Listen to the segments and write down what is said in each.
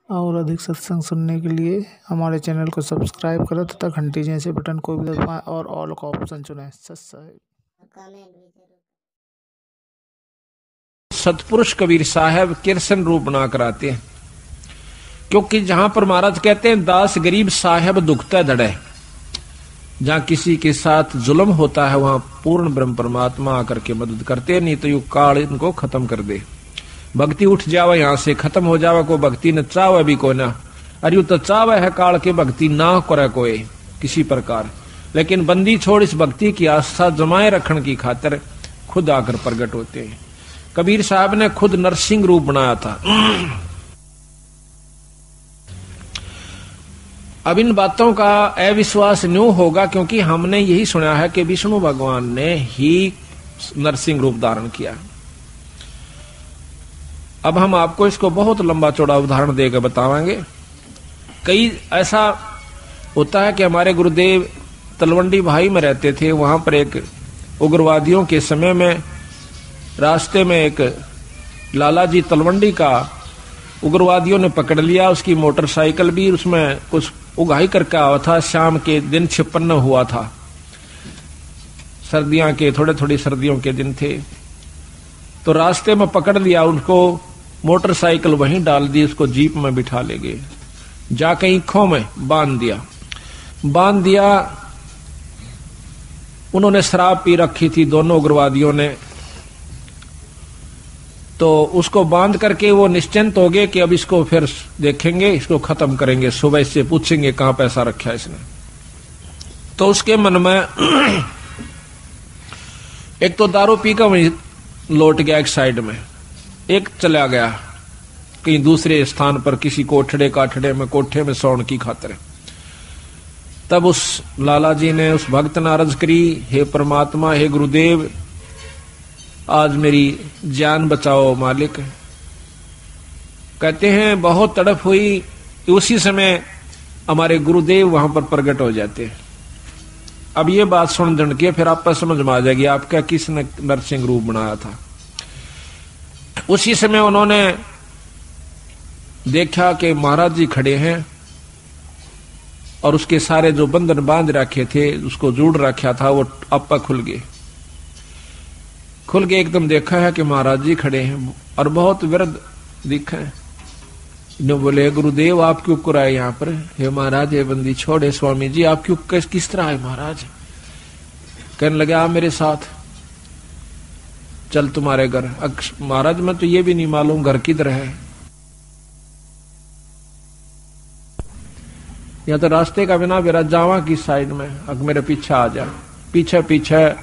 और अधिक सत्संग सुनने के लिए हमारे चैनल को सब्सक्राइब करें तथा घंटी जैसे बटन को भी दबाएं और ऑल का ऑप्शन चुनें। सतपुरुष कबीर साहब किरसन रूप बनाकर आते हैं, क्योंकि जहां पर महाराज कहते हैं दास गरीब साहब दुखता धड़े, जहां किसी के साथ जुल्म होता है वहां पूर्ण ब्रह्म परमात्मा आकर के मदद करते, नहीं तो यू काल इनको खत्म कर दे। भक्ति उठ जावे यहां से, खत्म हो जावे, को भक्ति न चावे भी को ना, अरे तो चावे है काल के भक्ति ना करे कोई किसी प्रकार, लेकिन बंदी छोड़ इस भक्ति की आस्था जमाए रखने की खातिर खुद आकर प्रकट होते हैं। कबीर साहब ने खुद नरसिंह रूप बनाया था। अब इन बातों का अविश्वास न्यू होगा, क्योंकि हमने यही सुना है कि विष्णु भगवान ने ही नरसिंह रूप धारण किया। अब हम आपको इसको बहुत लंबा चौड़ा उदाहरण देकर बताएंगे। कई ऐसा होता है कि हमारे गुरुदेव तलवंडी भाई में रहते थे, वहां पर एक उग्रवादियों के समय में रास्ते में एक लाला जी तलवंडी का उग्रवादियों ने पकड़ लिया। उसकी मोटरसाइकिल भी, उसमें कुछ उगाही करके आया था। शाम के दिन 56 हुआ था, सर्दियां के थोड़ी सर्दियों के दिन थे। तो रास्ते में पकड़ लिया उनको, मोटरसाइकिल वहीं डाल दी, उसको जीप में बिठा ले गए, जाके ईंखों में बांध दिया। उन्होंने शराब पी रखी थी दोनों उग्रवादियों ने, तो उसको बांध करके वो निश्चिंत हो गए कि अब इसको फिर देखेंगे, इसको खत्म करेंगे, सुबह से पूछेंगे कहां पैसा रखा है इसने। तो उसके मन में एक तो दारू पी कर वहीं लौट गया एक साइड में, एक चला गया कहीं दूसरे स्थान पर किसी कोठे में सोने की खातिर। तब उस लाला जी ने उस भक्त ने अर्ज करी, हे परमात्मा, हे गुरुदेव, आज मेरी जान बचाओ मालिक। कहते हैं बहुत तड़प हुई, उसी समय हमारे गुरुदेव वहां पर प्रकट हो जाते हैं। अब ये बात सुन जन के फिर आपको समझ में आ जाएगी आपका किसने नरसिंह रूप बनाया था। उसी समय उन्होंने देखा कि महाराज जी खड़े हैं और उसके सारे जो बंधन बांध रखे थे, उसको जोड़ रखा था, वो आपा खुल गए एकदम। देखा है कि महाराज जी खड़े हैं और बहुत विरध दिखा है। इन्होंने बोले, गुरुदेव आप क्यों कराए यहाँ पर? हे महाराज, हे बंदी छोड़े स्वामी जी, आप क्यों किस तरह आए महाराज? कहने लगे, आप मेरे साथ चल तुम्हारे घर। महाराज मैं तो ये भी नहीं मालूम घर किधर है, या तो रास्ते का बिना मेरा जावा की साइड में, अब मेरे पीछे आ जा। पीछे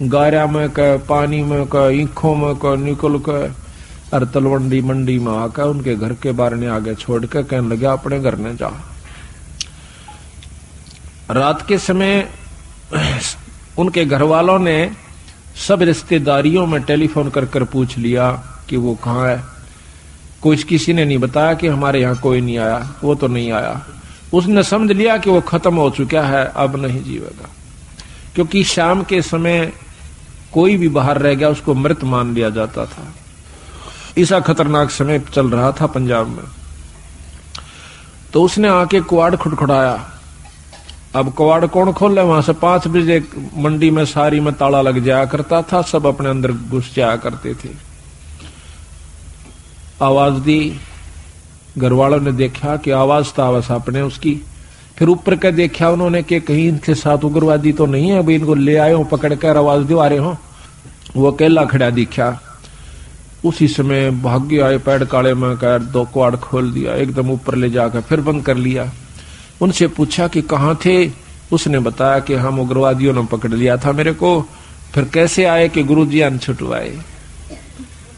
गारा में का, पानी में का, ईंखों में का निकल कर और तलवंडी मंडी में आकर उनके घर के बाहर ने आगे छोड़ कर कहने लगे, अपने घर ने जा। रात के समय उनके घर वालों ने सब रिश्तेदारियों में टेलीफोन कर पूछ लिया कि वो कहाँ है। किसी ने नहीं बताया कि हमारे यहाँ कोई नहीं आया, वो तो नहीं आया। उसने समझ लिया कि वो खत्म हो चुका है, अब नहीं जीवेगा, क्योंकि शाम के समय कोई भी बाहर रह गया उसको मृत मान लिया जाता था। ऐसा खतरनाक समय चल रहा था पंजाब में। तो उसने आके कुआड़ खुटखुटाया। अब कुआड़ कौन खोले? वहां से 5 बजे मंडी में सारी में ताला लग जाया करता था, सब अपने अंदर घुस जाया करते थे। आवाज दी, घर वालों ने देखा कि आवाज तो आवाज अपने उसकी। फिर ऊपर के देखा उन्होंने कि कहीं इनके साथ उग्रवादी तो नहीं है, अभी इनको ले आए हो पकड़ कर, आवाज दो आ रहे हो। वो अकेला खड़ा दिखा। उसी समय भाग्य आए पैड काले में कर 2 कुआड़ खोल दिया, एकदम ऊपर ले जाकर फिर बंद कर लिया। उनसे पूछा कि कहाँ थे? उसने बताया कि हम उग्रवादियों ने पकड़ लिया था मेरे को। फिर कैसे आए कि गुरुजी अन छुटवाए।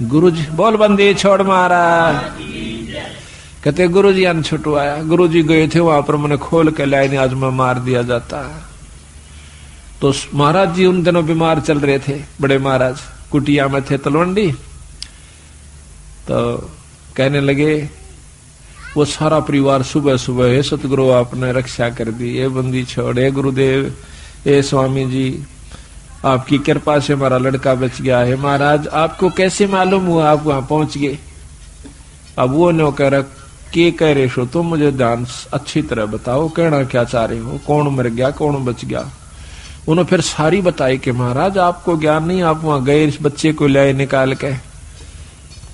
गुरुजी बोल बंदी छोड़ मारा। कहते गुरुजी अन छुटवाया। गुरुजी गए थे वहां पर, मैंने खोल के लाइन आज में मार दिया जाता। तो महाराज जी उन दिनों बीमार चल रहे थे, बड़े महाराज कुटिया में थे तलवंडी। तो कहने लगे वो सारा परिवार सुबह सुबह, हे सतगुरु आपने रक्षा कर दी, ये बंदी छोड़, हे गुरुदेव, हे स्वामी जी, आपकी कृपा से हमारा लड़का बच गया है। महाराज आपको कैसे मालूम हुआ आप वहां पहुंच गए? अब वो नौकर के कह रहे हो तुम, मुझे ध्यान अच्छी तरह बताओ, कहना क्या चाह रहे हो, कौन मर गया कौन बच गया। उन्होंने फिर सारी बताई कि महाराज आपको ज्ञान नहीं, आप वहां गए इस बच्चे को लाए निकाल के।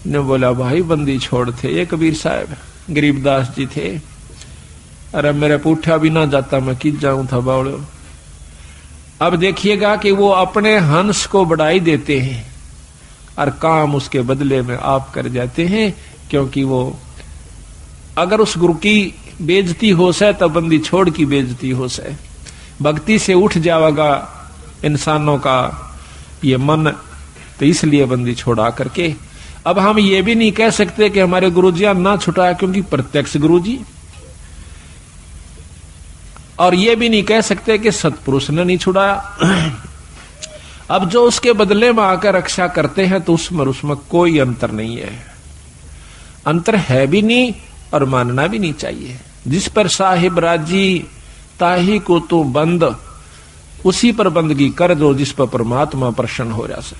ने बोला भाई बंदी छोड़ थे ये कबीर साहब, गरीबदास जी थे। अरे मेरे पूठा भी ना जाता मैं किस जाऊं था बावड़ो। अब देखिएगा कि वो अपने हंस को बढ़ाई देते हैं और काम उसके बदले में आप कर जाते हैं, क्योंकि वो अगर उस गुरु की बेइज्जती हो से तब बंदी छोड़ की बेइज्जती हो से, भक्ति से उठ जाएगा इंसानों का ये मन, तो इसलिए बंदी छोड़ा करके। अब हम ये भी नहीं कह सकते कि हमारे गुरुजी ना छुटाया, क्योंकि प्रत्यक्ष गुरुजी, और ये भी नहीं कह सकते कि सतपुरुष ने नहीं छुड़ाया। अब जो उसके बदले में आकर रक्षा करते हैं तो उसमें कोई अंतर नहीं है, अंतर है भी नहीं और मानना भी नहीं चाहिए। जिस पर साहिब राजी ताही को तू बंद, उसी पर बंदगी कर दो जिस पर परमात्मा प्रसन्न हो रहा से।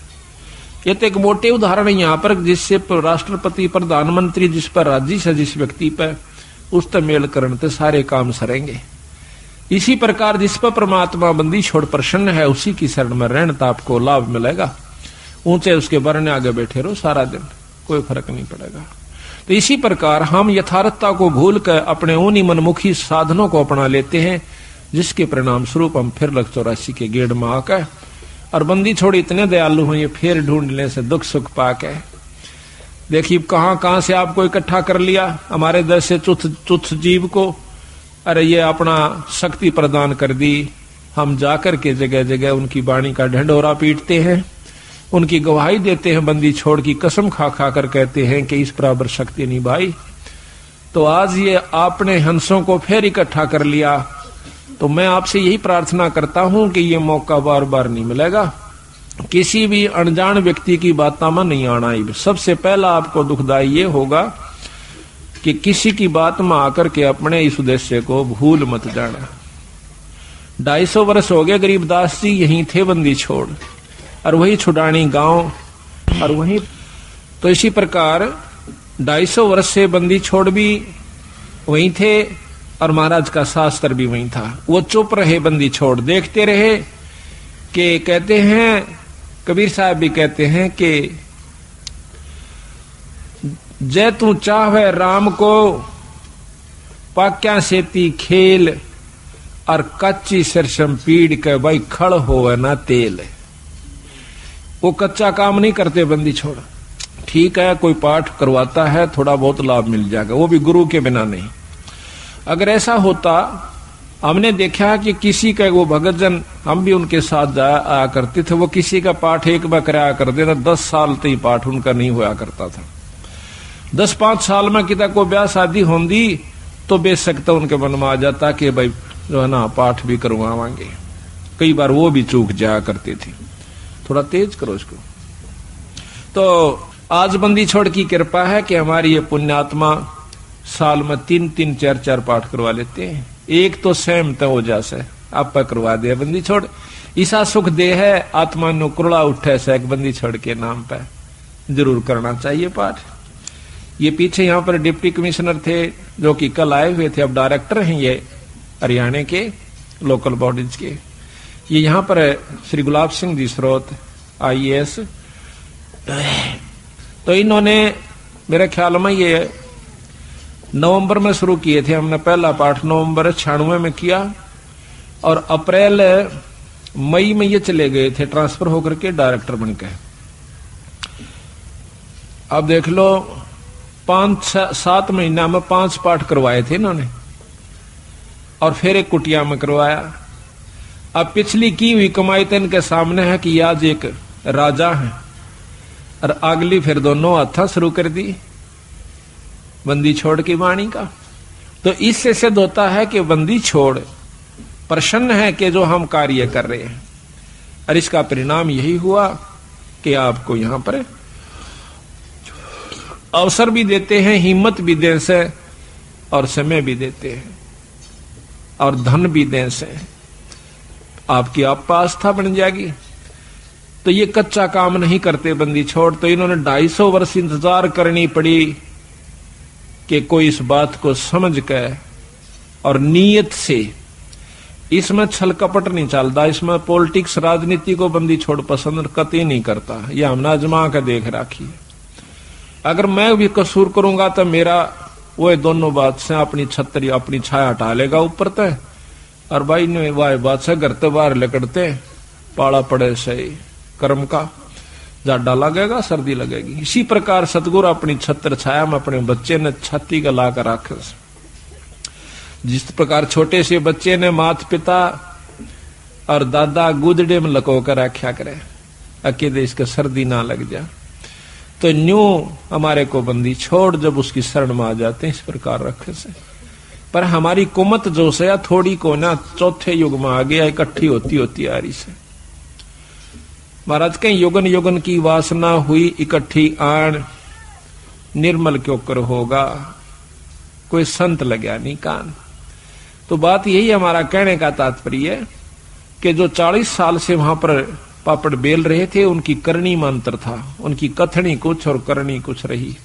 ये तो एक मोटे उदाहरण है यहाँ पर, जिससे राष्ट्रपति प्रधानमंत्री जिस पर राजी से जिस व्यक्ति पर, उस पर मेल करने से सारे काम सरेंगे। इसी प्रकार जिस पर परमात्मा बंदी छोड़ प्रसन्न है उसी की शरण में रहने तो आपको लाभ मिलेगा। ऊंचे उसके बरने आगे बैठे रहो सारा दिन, कोई फर्क नहीं पड़ेगा। तो इसी प्रकार हम यथार्थता को भूल कर अपने उन्हीं मनमुखी साधनों को अपना लेते हैं, जिसके परिणाम स्वरूप हम फिर 184 के गेड़ में आकर और बंदी छोड़ इतने दयालु हुए फिर ढूंढने से दुख सुख पाके। देखिए कहां से आपको इकट्ठा कर लिया, हमारे दर से तुच्छ जीव को, अरे ये अपना शक्ति प्रदान कर दी। हम जाकर के जगह जगह उनकी वाणी का ढंढोरा पीटते हैं, उनकी गवाही देते हैं, बंदी छोड़ की कसम खा खा कर कहते हैं कि इस बराबर शक्ति नहीं भाई। तो आज ये आपने हंसों को फिर इकट्ठा कर लिया, तो मैं आपसे यही प्रार्थना करता हूं कि ये मौका बार बार नहीं मिलेगा। किसी भी अनजान व्यक्ति की बातों में नहीं आना ही। सबसे पहला आपको दुखदाई ये होगा कि किसी की बात में आकर के अपने इस उद्देश्य को भूल मत जाना। 250 वर्ष हो गए गरीबदास जी यहीं थे बंदी छोड़, और वही छुड़ानी गांव, और वही तो इसी प्रकार 250 वर्ष से बंदी छोड़ भी वहीं थे और महाराज का शास्त्र भी वहीं था। वो चुप रहे, बंदी छोड़ देखते रहे। कि कहते हैं कबीर साहब भी कहते हैं कि जय तू चाहे राम को पाक्या सेती खेल, और कच्ची सरसम पीड़ के भाई खड़ होवे ना तेल। वो कच्चा काम नहीं करते बंदी छोड़। ठीक है कोई पाठ करवाता है थोड़ा बहुत लाभ मिल जाएगा, वो भी गुरु के बिना नहीं। अगर ऐसा होता, हमने देखा कि किसी का वो भगत जन, हम भी उनके साथ आया करते थे, वो किसी का पाठ एक बार कराया करते थे, 10 साल तक पाठ उनका नहीं हुआ करता था। 10-5 साल में किता को ब्याह शादी होंगी तो बेशक तो उनके मन में आ जाता कि भाई जो है ना पाठ भी करवावांगे। कई बार वो भी चूक जाया करती थी, थोड़ा तेज करो इसको। तो आज बंदी छोड़ की कृपा है कि हमारी ये पुण्यात्मा साल में 3-3, 4-4 पाठ करवा लेते हैं। एक तो सहमत हो जासे आप करवा दे बंदी छोड़, ईसा सुख दे है आत्मा नु कुरड़ा उठे से एक बंदी छोड़ के नाम पे जरूर करना चाहिए पाठ। ये पीछे यहाँ पर डिप्टी कमिश्नर थे जो कि कल आए हुए थे, अब डायरेक्टर हैं ये हरियाणा के लोकल बॉडीज के। ये यहाँ पर श्री गुलाब सिंह जी स्रोत IAS, तो इन्होंने मेरे ख्याल में ये नवंबर में शुरू किए थे। हमने पहला पाठ नवंबर 96 में किया और अप्रैल मई में ये चले गए थे ट्रांसफर होकर के डायरेक्टर बनकर। अब देख लो 5-7 महीना में 5 पाठ करवाए थे इन्होंने, और फिर एक कुटिया में करवाया। अब पिछली की हुई कमाई तो इनके सामने है कि आज एक राजा है, और अगली फिर दोनों हाथा शुरू कर दी बंदी छोड़ की वाणी का। तो इससे सिद्ध होता है कि बंदी छोड़ प्रसन्न है कि जो हम कार्य कर रहे हैं, और इसका परिणाम यही हुआ कि आपको यहां पर अवसर भी देते हैं, हिम्मत भी दें से, और समय भी देते हैं, और धन भी दें से आपकी आस्था बन जाएगी। तो ये कच्चा काम नहीं करते बंदी छोड़। तो इन्होंने 250 वर्ष इंतजार करनी पड़ी कि कोई इस बात को समझ कर और नीयत से, इसमें छल कपट नहीं चलता, इसमें पॉलिटिक्स राजनीति को बंदी छोड़ पसंद कतई नहीं करता। ये हमने आजमा कर देख राखी है। अगर मैं भी कसूर करूंगा तो मेरा वो दोनों बात से अपनी छतरी अपनी छाया हटा लेगा ऊपर तय, और भाई ने वाह बात से घर तो बाहर लकड़ते पाला पड़े सही कर्म का जाडा लगेगा, सर्दी लगेगी। इसी प्रकार सतगुरु अपनी छत्र छाया में अपने बच्चे ने छाती का ला कर रखे। जिस प्रकार छोटे से बच्चे ने माता पिता और दादा गुदड़े में लको कर रखा करे अकेले इसका सर्दी ना लग जा, तो न्यू हमारे को बंदी छोड़ जब उसकी शरण में आ जाते हैं इस प्रकार रखे से। पर हमारी कुमत जो से थोड़ी को ना चौथे युग में आ गया, इकट्ठी होती होती आ रही से। महाराज कहीं युगन युगन की वासना हुई इकट्ठी आन, निर्मल क्यों कर होगा, कोई संत लगा नहीं कान। तो बात यही हमारा कहने का तात्पर्य है कि जो 40 साल से वहां पर पापड़ बेल रहे थे उनकी करनी में अंतर था, उनकी कथनी कुछ और करनी कुछ रही।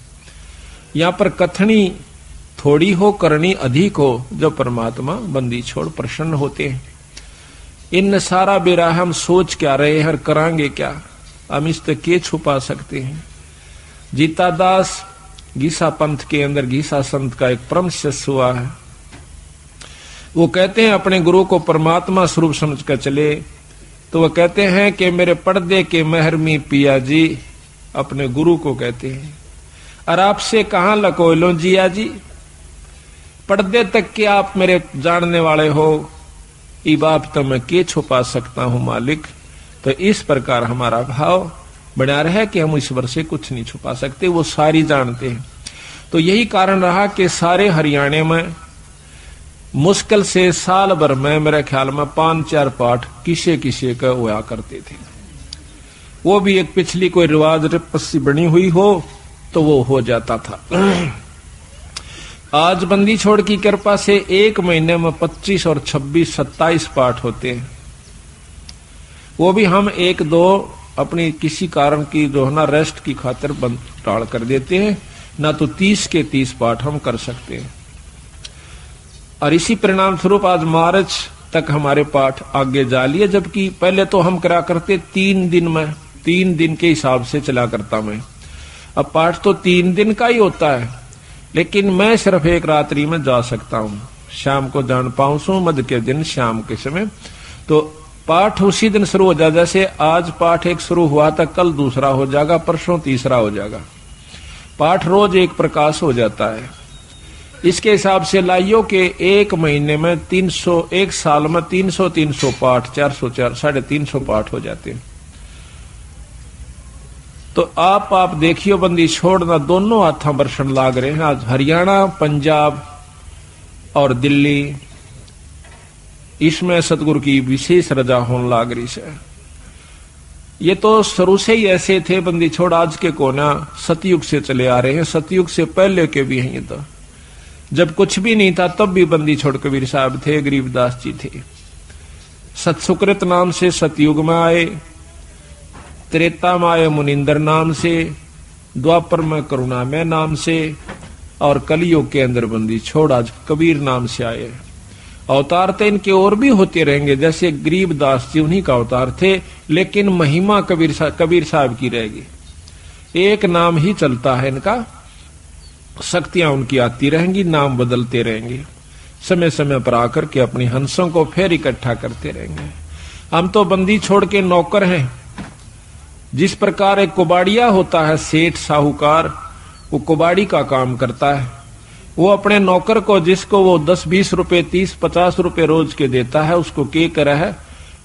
यहां पर कथनी थोड़ी हो करनी अधिक हो, जब परमात्मा बंदी छोड़ प्रसन्न होते हैं। इन सारा बेरा हम सोच क्या रहे हैं, करांगे क्या, हम इस तक के छुपा सकते हैं। जीता दास गीसा पंथ के अंदर गीसा संत का एक परम शिष्य हुआ है। वो कहते हैं अपने गुरु को परमात्मा स्वरूप समझ कर चले, तो वो कहते हैं कि मेरे पर्दे के महरमी पिया जी, अपने गुरु को कहते हैं, और आपसे कहां लको लो जिया जी, पर्दे तक के आप मेरे जानने वाले हो, ई बाप तो मैं के छुपा सकता हूं मालिक। तो इस प्रकार हमारा भाव बना रहे कि हम ईश्वर से कुछ नहीं छुपा सकते, वो सारी जानते हैं। तो यही कारण रहा कि सारे हरियाणा में मुश्किल से साल भर में मेरे ख्याल में 5-4 पाठ किसे किसे का हुआ करते थे। वो भी एक पिछली कोई रिवाज रपस्सी बनी हुई हो तो वो हो जाता था। आज बंदी छोड़ की कृपा से एक महीने में 25 और 26, 27 पाठ होते हैं। वो भी हम 1-2 अपनी किसी कारण की जो है ना रेस्ट की खातिर बंद टाल कर देते हैं, ना तो 30 के 30 पाठ हम कर सकते हैं। और इसी परिणाम स्वरूप आज मार्च तक हमारे पाठ आगे जा लिए, जबकि पहले तो हम करा करते 3 दिन में, 3 दिन के हिसाब से चला करता मैं। अब पाठ तो 3 दिन का ही होता है, लेकिन मैं सिर्फ एक रात्रि में जा सकता हूं, शाम को जान पाऊं सो मध्य के दिन शाम के समय। तो पाठ उसी दिन शुरू हो जाए, जैसे आज पाठ एक शुरू हुआ था, कल दूसरा हो जाएगा, परसों तीसरा हो जाएगा। पाठ रोज एक प्रकाश हो जाता है। इसके हिसाब से लाइयो के एक महीने में 300, एक साल में 300 पाठ, 400, 350 पाठ हो जाते हैं। तो आप देखियो बंदी छोड़ना दोनों हाथा बरसन लाग रहे हैं। आज हरियाणा, पंजाब और दिल्ली, इसमें सतगुरु की विशेष रजा होने लाग रही है। ये तो शुरू से ही ऐसे थे बंदी छोड़, आज के कोना सतयुग से चले आ रहे हैं, सतयुग से पहले के भी हैं। तो जब कुछ भी नहीं था तब भी बंदी छोड़ कबीर साहब थे, गरीबदास जी थे। सतसुकृत नाम से सतयुग में आए, त्रेता में आए मुनिंदर नाम से, द्वापर में करुणामय नाम से, और कलयुग के अंदर बंदी छोड़ आज कबीर नाम से आए। अवतार तो इनके और भी होते रहेंगे, जैसे गरीबदास जी उन्हीं का अवतार थे, लेकिन महिमा कबीर साहब की रहेगी। एक नाम ही चलता है इनका, शक्तियां उनकी आती रहेंगी, नाम बदलते रहेंगे, समय समय पर आकर के अपनी हंसों को फिर इकट्ठा करते रहेंगे। हम तो बंदी छोड़ के नौकर हैं। जिस प्रकार एक कुबाड़िया होता है, सेठ साहूकार, वो कुबाड़ी का काम करता है। वो अपने नौकर को, जिसको वो 10-20 रुपए, 30-50 रुपए रोज के देता है, उसको के करा है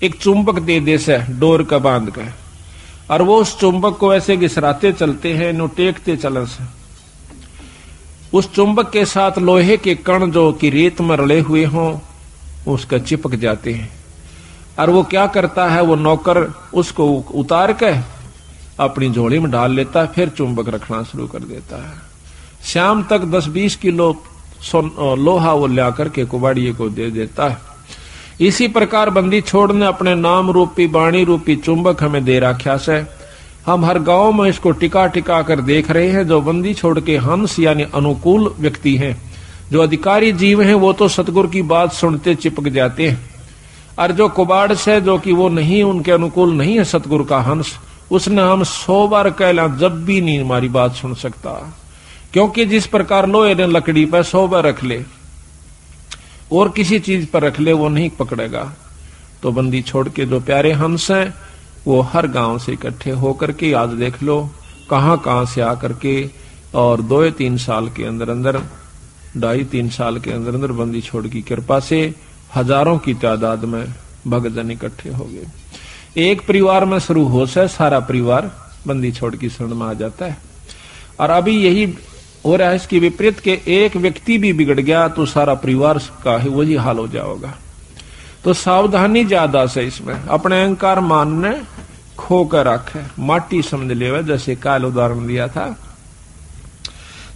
एक चुंबक दे दे से डोर का बांध कर, और वो उस चुंबक को ऐसे घिसराते चलते हैं, नो टेकते चलन से। उस चुंबक के साथ लोहे के कण जो कि रेत में रले हुए हों उसका चिपक जाते हैं। और वो क्या करता है, वो नौकर उसको उतार के अपनी झोली में डाल लेता है, फिर चुंबक रखना शुरू कर देता है। शाम तक 10-20 किलो लोहा वो ला करके कुबाड़िए को दे देता है। इसी प्रकार बंदी छोड़ ने अपने नाम रूपी, वाणी रूपी चुंबक हमें दे रखा से, हम हर गांव में इसको टिका टिका कर देख रहे हैं। जो बंदी छोड़ के हंस यानी अनुकूल व्यक्ति हैं, जो अधिकारी जीव हैं, वो तो सतगुरु की बात सुनते चिपक जाते हैं। और जो कुबाड़ से, जो कि वो नहीं, उनके अनुकूल नहीं है सतगुरु का हंस, उसने हम 100 बार कहला जब भी नहीं हमारी बात सुन सकता। क्योंकि जिस प्रकार लोहे ने लकड़ी पर 100 बार रख ले और किसी चीज पर रख ले, वो नहीं पकड़ेगा। तो बंदी छोड़ के जो प्यारे हंस हैं, वो हर गांव से इकट्ठे होकर के, आज देख लो कहां से आकर के, और 2-3 साल के अंदर अंदर, 2.5-3 साल के अंदर अंदर बंदी छोड़ की कृपा से हजारों की तादाद में भक्तजन इकट्ठे हो गए। एक परिवार में शुरू हो से सारा परिवार बंदी छोड़ की शरण में आ जाता है। और अभी यही हो रहा है इसकी विपरीत के एक व्यक्ति भी बिगड़ गया तो सारा परिवार का ही वही हाल हो जाएगा। तो सावधानी ज्यादा से इसमें, अपने अहंकार मान ने खो कर रखे, माटी समझ ले, जैसे काल उदाहरण दिया था।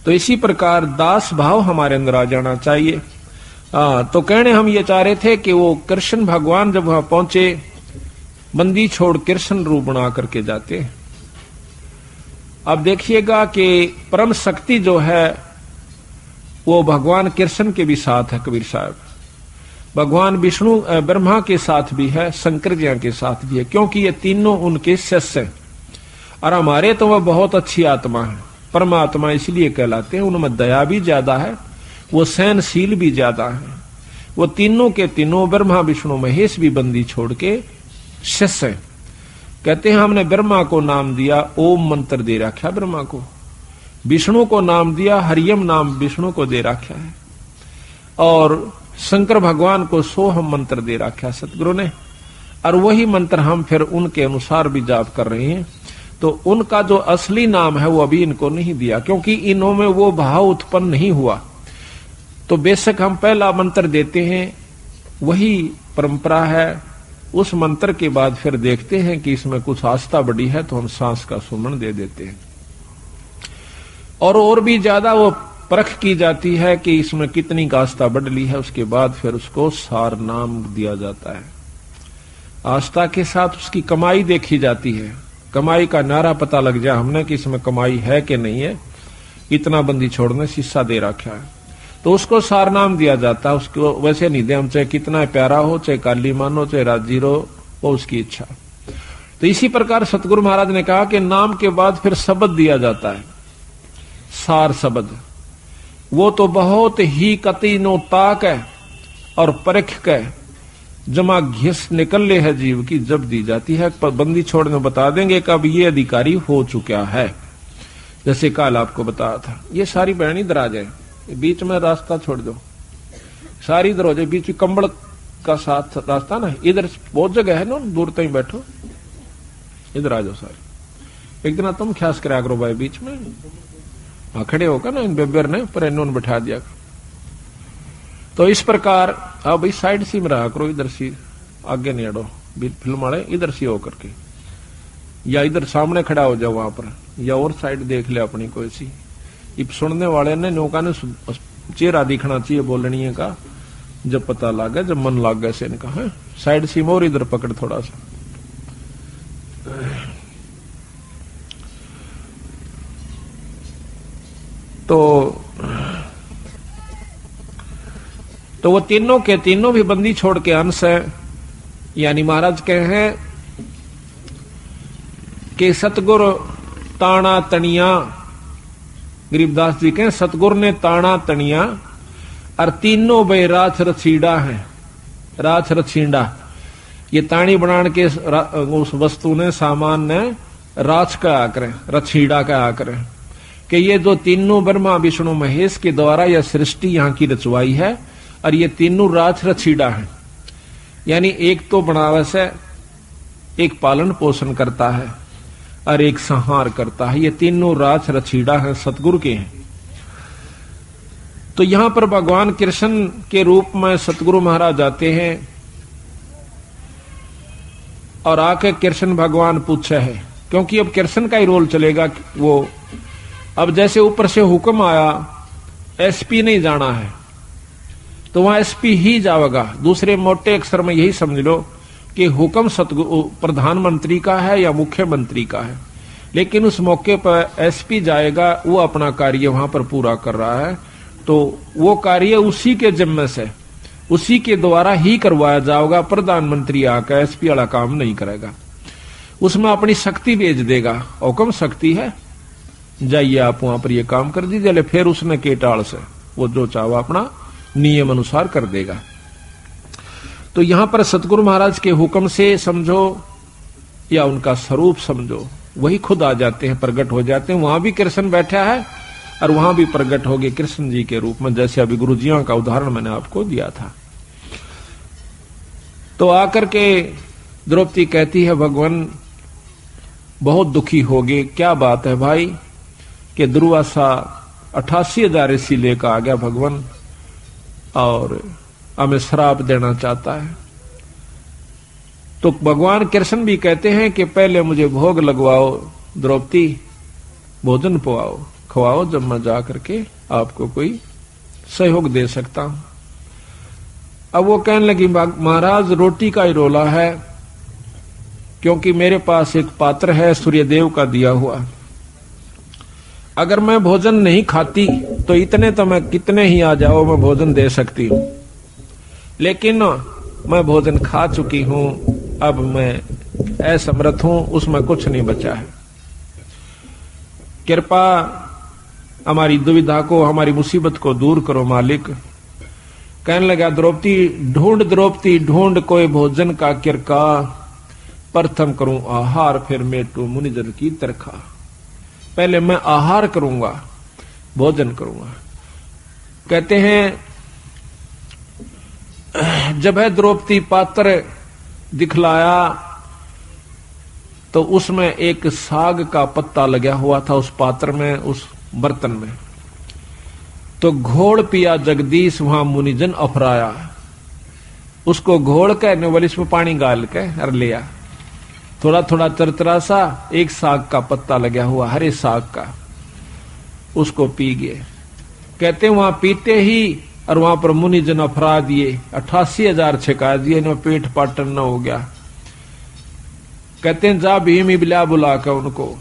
तो इसी प्रकार दास भाव हमारे अंदर आ जाना चाहिए। तो कहने हम ये चाह रहे थे कि वो कृष्ण भगवान जब वहां पहुंचे, बंदी छोड़ कृष्ण रूप बना करके जाते हैं। अब देखिएगा कि परम शक्ति जो है वो भगवान कृष्ण के भी साथ है कबीर साहब, भगवान विष्णु ब्रह्मा के साथ भी है, शंकर जी के साथ भी है, क्योंकि ये तीनों उनके शिष्य हैं। और हमारे तो वह बहुत अच्छी आत्मा है, परमात्मा इसलिए कहलाते हैं। उनमें दया भी ज्यादा है, वो सहनशील भी ज्यादा है। वो तीनों के तीनों ब्रह्मा विष्णु महेश भी बंदी छोड़ के शिष्य हैं। कहते हैं हमने ब्रह्मा को नाम दिया, ओम मंत्र दे रखा ब्रह्मा को, विष्णु को नाम दिया, हरियम नाम विष्णु को दे रखा है, और शंकर भगवान को सोहम मंत्र दे रखा सतगुरु ने। और वही मंत्र हम फिर उनके अनुसार भी जाप कर रहे हैं। तो उनका जो असली नाम है वो अभी इनको नहीं दिया, क्योंकि इन्हों में वो भाव उत्पन्न नहीं हुआ। तो बेशक हम पहला मंत्र देते हैं, वही परंपरा है। उस मंत्र के बाद फिर देखते हैं कि इसमें कुछ आस्था बढ़ी है तो हम सांस का सुमन दे देते हैं, और भी ज्यादा वो परख की जाती है कि इसमें कितनी आस्था बढ़ ली है। उसके बाद फिर उसको सार नाम दिया जाता है। आस्था के साथ उसकी कमाई देखी जाती है, कमाई का नारा पता लग जाए हमने कि इसमें कमाई है कि नहीं है। इतना बंदी छोड़ने शीशा दे रखा है तो उसको सार नाम दिया जाता है। उसको वैसे नहीं दे हम, चाहे कितना प्यारा हो, चाहे काली मानो, चाहे राजी रहो, वो उसकी इच्छा। तो इसी प्रकार सतगुरु महाराज ने कहा कि नाम के बाद फिर शब्द दिया जाता है, सार शब्द। वो तो बहुत ही कति नो ताक है और परख के जमा घिस निकल ले है जीव की जब दी जाती है। बंदी छोड़ने बता देंगे कब ये अधिकारी हो चुका है, जैसे कल आपको बताया था। ये सारी बहनी इधर आ जाए, बीच में रास्ता छोड़ दो, सारी इधर हो जाए, बीच में कंबल का साथ रास्ता ना, इधर बहुत जगह है ना, दूर तक बैठो, इधर आ जाओ सारी। एक दिन तुम ख्यास करा करो भाई बीच में, हाँ खड़े होकर ना, इन बेबर ने पर इन्होंने बैठा दिया। तो इस प्रकार अब भाई साइड सी में रहा करो, इधर सी आगे नहीं अड़ो, फिल्म वाले इधर सी होकर के, या इधर सामने खड़ा हो जाओ वहां पर, या और साइड देख ले अपनी कोई सी। इब सुनने वाले ने नौका ने चेहरा दिखना चाहिए बोलनी का, जब पता लग गया, जब मन लग गया से इनका है साइड सी में, और इधर पकड़ थोड़ा सा। तो वो तीनों के तीनों भी बंदी छोड़ के अंश है। यानी महाराज कहे हैं कि सतगुरु ताना तनिया, गरीबदास जी कहें सतगुरु ने ताना तनिया, और तीनों बे राछ रछीड़ा है। राछ रछीड़ा ये ताणी बनाने के उस वस्तु ने, सामान ने राछ का आकर, रछीड़ा का आकर, कि ये जो तीनों ब्रह्मा विष्णु महेश के द्वारा यह सृष्टि यहाँ की रचवाई है, और ये तीनों राछ रछीड़ा है। यानी एक तो बनावस है, एक पालन पोषण करता है, और एक संहार करता है। ये तीनों राछ रछीड़ा है, सतगुरु के हैं। तो यहां पर भगवान कृष्ण के रूप में सतगुरु महाराज आते हैं, और आके कृष्ण भगवान पूछे है, क्योंकि अब कृष्ण का ही रोल चलेगा। वो अब जैसे ऊपर से हुक्म आया, एसपी नहीं जाना है तो वहां एसपी ही जाएगा। दूसरे मोटे अक्षर में यही समझ लो कि हुक्म सतगुरु प्रधानमंत्री का है या मुख्यमंत्री का है। लेकिन उस मौके पर एसपी जाएगा, वो अपना कार्य वहां पर पूरा कर रहा है, तो वो कार्य उसी के जिम्मे से, उसी के द्वारा ही करवाया जाएगा। प्रधानमंत्री आकर एसपी वाला काम नहीं करेगा, उसमें अपनी शक्ति भेज देगा। हुक्म शक्ति है, जाइए आप वहां पर ये काम कर दीजिए। फिर उसने केटाल से वो जो चाहा अपना नियम अनुसार कर देगा। तो यहां पर सतगुरु महाराज के हुक्म से समझो या उनका स्वरूप समझो, वही खुद आ जाते हैं, प्रकट हो जाते हैं। वहां भी कृष्ण बैठा है और वहां भी प्रकट हो गए कृष्ण जी के रूप में, जैसे अभी गुरुजियों का उदाहरण मैंने आपको दिया था। तो आकर के द्रौपदी कहती है, भगवान बहुत दुखी हो गए। क्या बात है भाई? कि दुर्वासा 88,000 ऋषि लेकर आ गया भगवान, और हमें श्राप देना चाहता है। तो भगवान कृष्ण भी कहते हैं कि पहले मुझे भोग लगवाओ द्रौपदी, भोजन पवाओ, खवाओ, जब मैं जा करके आपको कोई सहयोग दे सकता हूं। अब वो कहने लगी, महाराज रोटी का ही रोला है, क्योंकि मेरे पास एक पात्र है सूर्यदेव का दिया हुआ। अगर मैं भोजन नहीं खाती तो इतने तो मैं कितने ही आ जाओ मैं भोजन दे सकती हूं, लेकिन मैं भोजन खा चुकी हूं, अब मैं असमर्थ हूं, उसमें कुछ नहीं बचा है। कृपा हमारी दुविधा को, हमारी मुसीबत को दूर करो मालिक। कहने लगा, द्रौपदी ढूंढ कोई भोजन का किरका, प्रथम करूं आहार फिर मेटू मुनिजन की तरखा। पहले मैं आहार करूंगा, भोजन करूंगा। कहते हैं जब है द्रौपदी पात्र दिखलाया तो उसमें एक साग का पत्ता लगा हुआ था उस पात्र में, उस बर्तन में। तो घोड़ पिया जगदीश वहां मुनिजन अफराया। उसको घोड़ कहने वाले इसमें पानी गाल के और लिया, थोड़ा थोड़ा चरचरा सा, एक साग का पत्ता लगा हुआ, हरे साग का, उसको पी गए। कहते वहां पीते ही और वहां पर मुनिजन अफरा दिए, 88,000 छिका दिए, इनमें पेट पाटन न हो गया। कहते हैं जा भीम ही बुला कर उनको,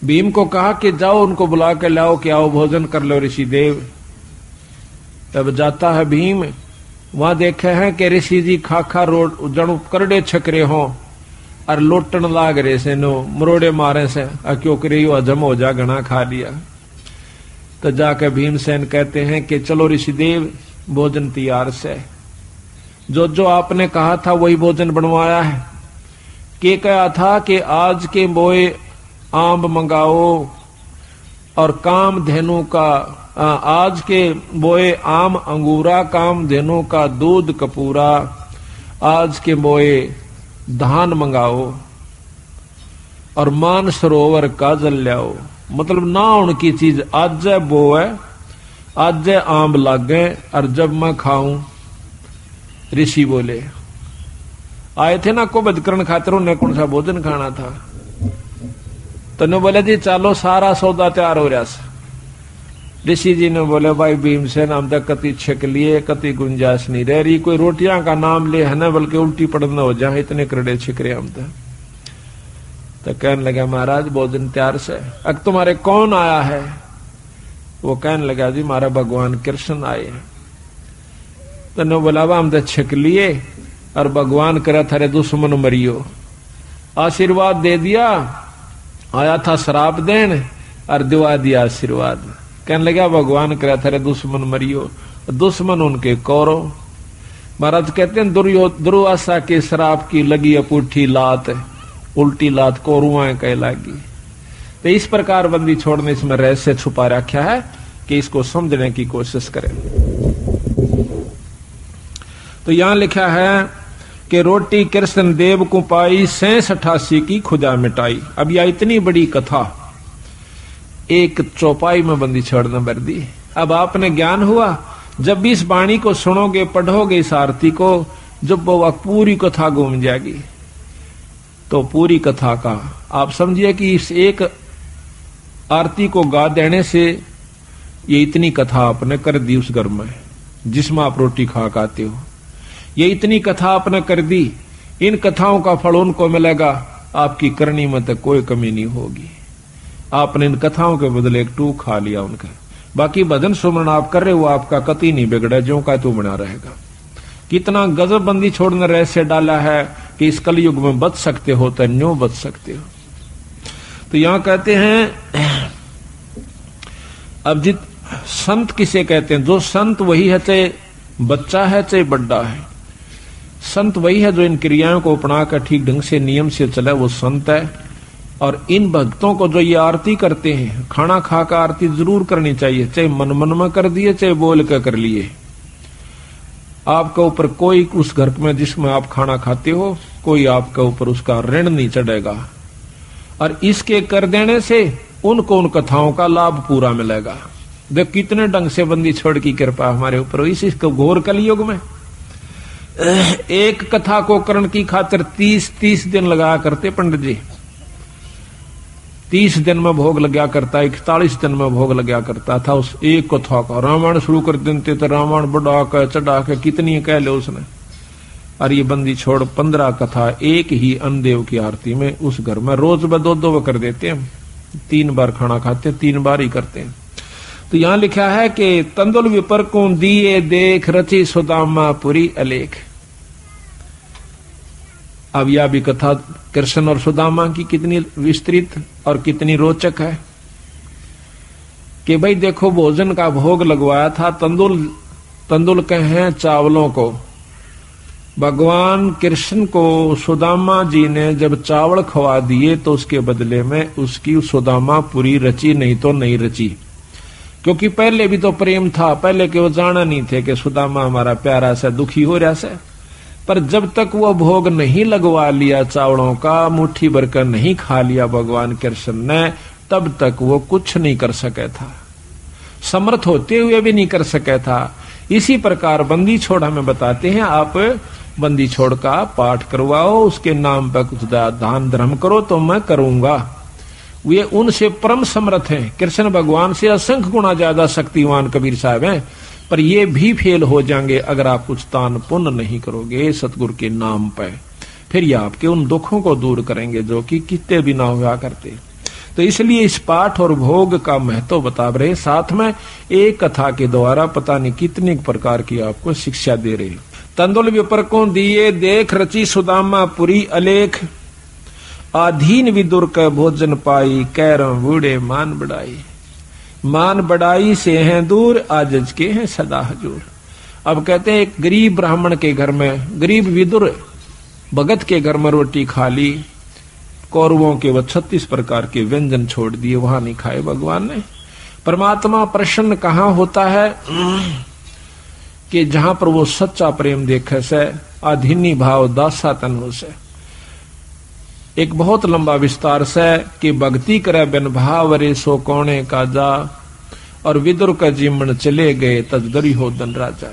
भीम को कहा कि जाओ उनको बुला कर लाओ कि आओ भोजन कर लो ऋषि देव। तब जाता है भीम, वहां देखे हैं कि ऋषि जी खाखा रोड जणु करड़े छकरे हो और लोटन लाग रहे से, नो मरोड़े मारे से, क्यों करे हजम हो जा, घना खा लिया। तो जाकर भीमसेन कहते हैं कि चलो ऋषि देव भोजन तैयार से, जो आपने कहा था वही भोजन बनवाया है। के कहा था कि आज के बोए आम मंगाओ और काम धेनु का, आज के बोए आम अंगूरा, काम धेनु का दूध कपूरा, आज के बोए धान मंगाओ और मान सरोवर का जल लाओ। मतलब ना उनकी चीज आज बो है, आज आम लागे और जब मैं खाऊं। ऋषि बोले, आए थे ना को बदकरण खातिर, उन्हें कौन सा भोजन खाना था। तो ने बोले जी चलो सारा सौदा तैयार हो रहा। ऋषि जी ने बोले, भाई भीमसेन हम तक कति छिक लिए, कति गुंजाइश नहीं रह रही, कोई रोटियां का नाम ले है ना, बल्कि उल्टी पड़ना हो जाए, इतने करड़े छिक रहे हम तो कहने लगा महाराज भोजन तैयार से। अब तुम्हारे कौन आया है? वो कहने लगा जी हमारा भगवान कृष्ण आए हैं। तो ने बोला हम तो छिक लिए और भगवान करे थारे दुश्मन मरियो, आशीर्वाद दे दिया, आया था शराब देन और दिवा दिया आशीर्वाद। कहने लगा भगवान करे थारे दुश्मन मरियो, दुश्मन उनके कौरव। महाराज कहते हैं दुर्वासा के शराब की लगी अपूठी लात, उल्टी लात कोरुआं कह लागी। तो इस प्रकार बंदी छोड़ने इसमें रहस्य छुपा रखा है कि इसको समझने की कोशिश करें। तो यहां लिखा है कि रोटी कृष्ण देव को पाई, 86 की खुदा मिटाई। अब यह इतनी बड़ी कथा एक चौपाई में बंदी छोड़ना भर दी। अब आपने ज्ञान हुआ, जब भी इस वाणी को सुनोगे, पढ़ोगे इस आरती को, जब वो पूरी कथा घूम जाएगी, तो पूरी कथा का आप समझिए कि इस एक आरती को गा देने से ये इतनी कथा आपने कर दी उस घर में जिसमें आप रोटी खा खाते हो। ये इतनी कथा आपने कर दी, इन कथाओं का फल उनको मिलेगा आपकी करनी में तो कोई कमी नहीं होगी। आपने इन कथाओं के बदले एक टूक खा लिया उनका। बाकी भजन सुमरण आप कर रहे हो, आपका कति नहीं बिगड़ा, ज्यों का त्यों बना रहेगा। कितना गजब बंदी छोड़ने रहस्य डाला है कि इस कलयुग में बच सकते हो तो न्यों बच सकते हो। तो यहां कहते हैं अब जित संत किसे कहते हैं? जो संत वही है, चाहे बच्चा है चाहे बड्डा है। संत वही है जो इन क्रियाओं को अपना कर ठीक ढंग से नियम से चले, वो संत है। और इन भक्तों को जो ये आरती करते हैं, खाना खाकर आरती जरूर करनी चाहिए, चाहे मन मन में कर दिए चाहे बोल कर लिए। आपके ऊपर कोई उस घर में जिसमें आप खाना खाते हो, कोई आपके ऊपर उसका ऋण नहीं चढ़ेगा। और इसके कर देने से उनको उन कथाओं का लाभ पूरा मिलेगा। देख कितने ढंग से बंदी छोड़ की कृपा हमारे ऊपर इस घोर कलयुग में। एक कथा को करण की खातिर 30 दिन लगा करते पंडित जी। 30 दिन में भोग लगा करता, 41 दिन में भोग लगा करता था उस एक कथा का। रामायण शुरू कर देते तो रामायण बढ़ा कर चढ़ा कर कितनी कह ले उसने। और ये बंदी छोड़ 15 कथा एक ही अन्नदेव की आरती में उस घर में रोज ब दो कर देते हैं। 3 बार खाना खाते, 3 बार ही करते हैं। तो यहां लिखा है कि तंदुल विपर को दिए देख रची सुदामा पुरी अलेख। अब यह भी कथा कृष्ण और सुदामा की कितनी विस्तृत और कितनी रोचक है कि भाई देखो भोजन का भोग लगवाया था तंदुल कहें चावलों को। भगवान कृष्ण को सुदामा जी ने जब चावल खवा दिए तो उसके बदले में उसकी सुदामा पूरी रची, नहीं तो नहीं रची। क्योंकि पहले भी तो प्रेम था, पहले के वो जाना नहीं थे कि सुदामा हमारा प्यारा सा दुखी हो रहा से। पर जब तक वो भोग नहीं लगवा लिया चावलों का, मुट्ठी भरकर नहीं खा लिया भगवान कृष्ण ने, तब तक वो कुछ नहीं कर सके था, समर्थ होते हुए भी नहीं कर सके था। इसी प्रकार बंदी छोड़ हमें बताते हैं, आप बंदी छोड़ का पाठ करवाओ, उसके नाम पर कुछ दान धर्म करो तो मैं करूंगा। वे उनसे परम समर्थ हैं, कृष्ण भगवान से असंख्य गुना ज्यादा शक्तिवान कबीर साहब हैं। पर ये भी फेल हो जाएंगे अगर आप कुछ दान पुण्य नहीं करोगे सतगुरु के नाम पर। फिर ये आपके उन दुखों को दूर करेंगे जो कि कितने भी ना हुआ करते। तो इसलिए इस पाठ और भोग का महत्व बता रहे, साथ में एक कथा के द्वारा पता नहीं कितनी प्रकार की आपको शिक्षा दे रहे। तंदुल विपर को दिए देख रची सुदामा पुरी अलेख, आधीन विदुर का भोजन पाई, कैरम बूढ़े मान बढ़ाई। मान बढ़ाई से हैं दूर, आजज के हैं सदा हजूर। अब कहते हैं एक गरीब ब्राह्मण के घर में, गरीब विदुर भगत के घर में रोटी खा ली, कौरवों के वह 36 प्रकार के व्यंजन छोड़ दिए, वहां नहीं खाए भगवान ने। परमात्मा प्रसन्न कहां होता है कि जहां पर वो सच्चा प्रेम देखे से, अधीनी भाव दासा तन हो से। एक बहुत लंबा विस्तार से कि भक्ति करे बिन भाव रे सो कोणे का जा, और विदुर का जीवन चले गए तजदरी हो धन राजा।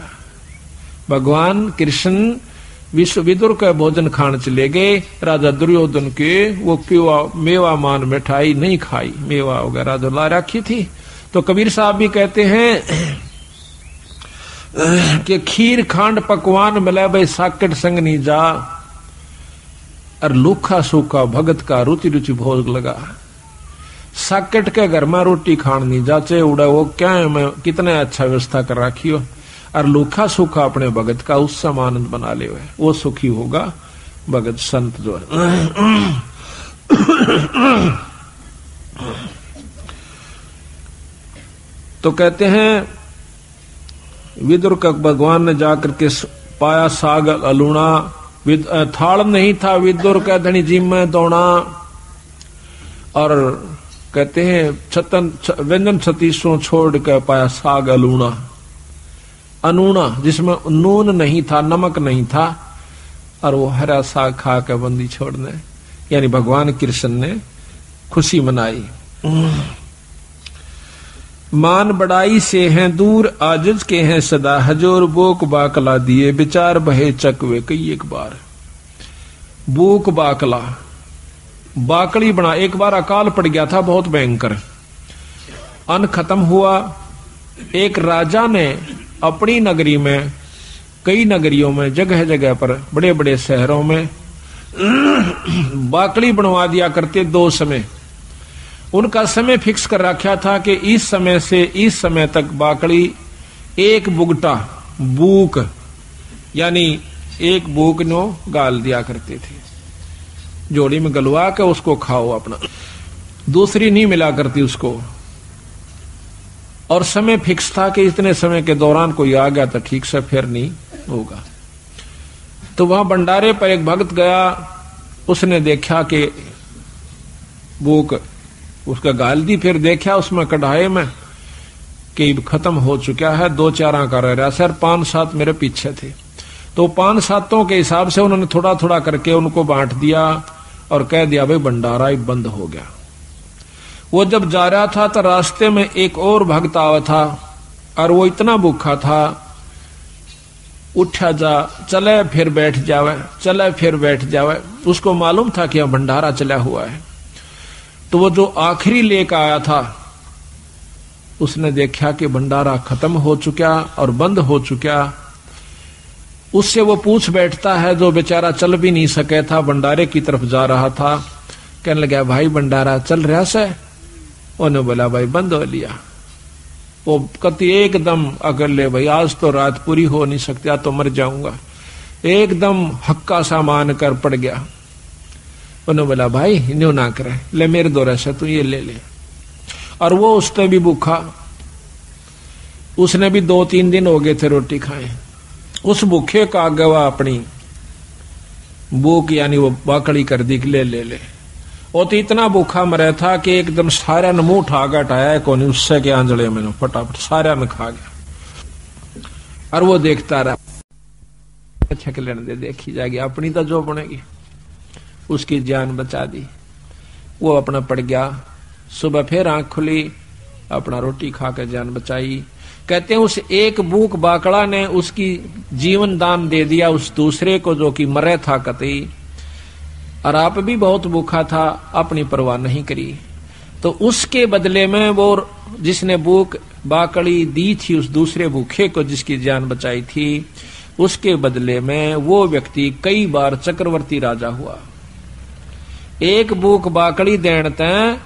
भगवान कृष्ण विश्व विदुर का भोजन खान चले गए, राजा दुर्योधन के वो पीवा मेवा मान मिठाई नहीं खाई, मेवा वगैरह जो ला रखी थी। तो कबीर साहब भी कहते हैं कि खीर खांड पकवान मिले भाई साकट संग नहीं जा, और लूखा सूखा भगत का रुचि रुचि भोग लगा। साकट के घर में रोटी खान नहीं जाचे उड़ा, वो क्या है मैं कितने अच्छा व्यवस्था कर रखी हो, और लूखा सूखा अपने भगत का उस आनंद बना ले, वो सुखी होगा भगत संत जो है। तो कहते हैं विदुर का भगवान ने जाकर के पाया साग अलूणा, थाल नहीं था विदुर का धनी जी में दौड़ा। और कहते हैं व्यंजन 36 छोड़ के पाया साग अलूणा, अनूना जिसमें नून नहीं था, नमक नहीं था, और वो हरा साग खा के बंदी छोड़ने, यानी भगवान कृष्ण ने खुशी मनाई। मान बढ़ाई से हैं दूर, आजज के हैं सदा हजूर, बोक बाकला दिए विचार बहे चकवे कई एक बार। बोक बाकला बाकड़ी बना, एक बार अकाल पड़ गया था बहुत भयंकर, अन्न खत्म हुआ। एक राजा ने अपनी नगरी में, कई नगरियों में, जगह जगह पर, बड़े बड़े शहरों में बाकड़ी बनवा दिया करते 2 समय। उनका समय फिक्स कर रखा था कि इस समय से इस समय तक बाकड़ी एक बुगटा बूक यानी एक बूक नो गाल दिया करते थे, जोड़ी में गलवा के उसको खाओ अपना, दूसरी नहीं मिला करती उसको। और समय फिक्स था कि इतने समय के दौरान कोई आ गया तो ठीक से फिर नहीं होगा। तो वहां भंडारे पर एक भक्त गया, उसने देखा कि बूक उसका गाल दी, फिर देखा उसमें कढ़ाई में कि खत्म हो चुका है, 2-4 का रह रहा सर, 5-7 मेरे पीछे थे। तो 5-7 के हिसाब से उन्होंने थोड़ा थोड़ा करके उनको बांट दिया और कह दिया भाई भंडारा ही बंद हो गया। वो जब जा रहा था तो रास्ते में एक और भक्त आवा था और वो इतना भूखा था, उठा जा चले फिर बैठ जावे, चले फिर बैठ जावे। उसको मालूम था कि यह भंडारा चला हुआ है। तो वो जो आखिरी लेकर आया था उसने देखा कि भंडारा खत्म हो चुका और बंद हो चुका। उससे वो पूछ बैठता है, जो बेचारा चल भी नहीं सके था, भंडारे की तरफ जा रहा था, कहने लगा भाई भंडारा चल रहा से? उन्होंने बोला भाई बंद हो लिया। वो कति एकदम अगर ले भाई आज तो रात पूरी हो नहीं सकती, तो मर जाऊंगा, एकदम हक्का सा मान कर पड़ गया। उन्होंने बोला भाई न्यू ना करे, ले मेरे दौरे से तू ये ले ले। और वो उसने भी भूखा, उसने भी 2-3 दिन हो गए थे रोटी खाए। उस भूखे का आगे वह अपनी भूख यानी वो बाकड़ी कर दी कि ले ले ले। वो तो इतना भूखा मरा था कि एकदम सारा ने मुंह उठा हटाया कौन, उससे के आंजड़े में फटाफट सारा में खा गया। और वो देखता रहा, अच्छा के लेने दे, देखी जाएगी अपनी तो जो बनेगी। उसकी जान बचा दी, वो अपना पड़ गया। सुबह फिर आंख खुली, अपना रोटी खा कर जान बचाई। कहते हैं उस एक बूक बाकड़ा ने उसकी जीवन दान दे दिया उस दूसरे को जो कि मरे था कतई, और आप भी बहुत भूखा था, अपनी परवाह नहीं करी। तो उसके बदले में वो जिसने बूक बाकड़ी दी थी उस दूसरे भूखे को जिसकी जान बचाई थी, उसके बदले में वो व्यक्ति कई बार चक्रवर्ती राजा हुआ। एक बूक बाकड़ी देने तय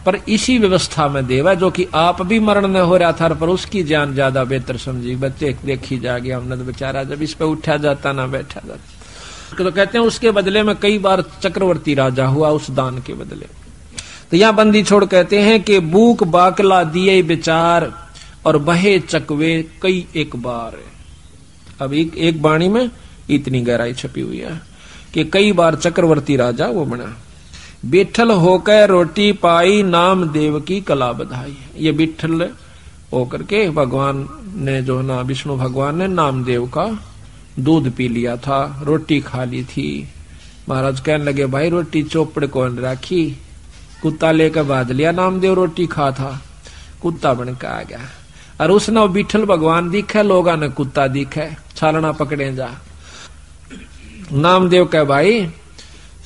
पर इसी व्यवस्था में देवा जो कि आप भी मरण न हो रहा था, पर उसकी जान ज्यादा बेहतर समझी। बच्चे देखी जाएगी, हमने तो बेचारा जब इस पे उठा जाता ना बैठा जाता। तो कहते हैं उसके बदले में कई बार चक्रवर्ती राजा हुआ उस दान के बदले। तो यहां बंदी छोड़ कहते हैं कि बूक बाकला दिए विचार और बहे चकवे कई एक बार। अब एक बाणी में इतनी गहराई छपी हुई है कि कई बार चक्रवर्ती राजा वो बना। बिठल होकर रोटी पाई नाम देव की कला बधाई। ये बिठल होकर के भगवान ने जो ना विष्णु भगवान ने नामदेव का दूध पी लिया था, रोटी खा ली थी। महाराज कहने लगे भाई रोटी चौपड़ कौन राखी? कुत्ता लेकर बांध लिया, नामदेव रोटी खा था, कुत्ता बन के आ गया। और उसने बिठल भगवान दिखे, लोगा ने कुत्ता दिखे, छालना पकड़े जा। नामदेव कह भाई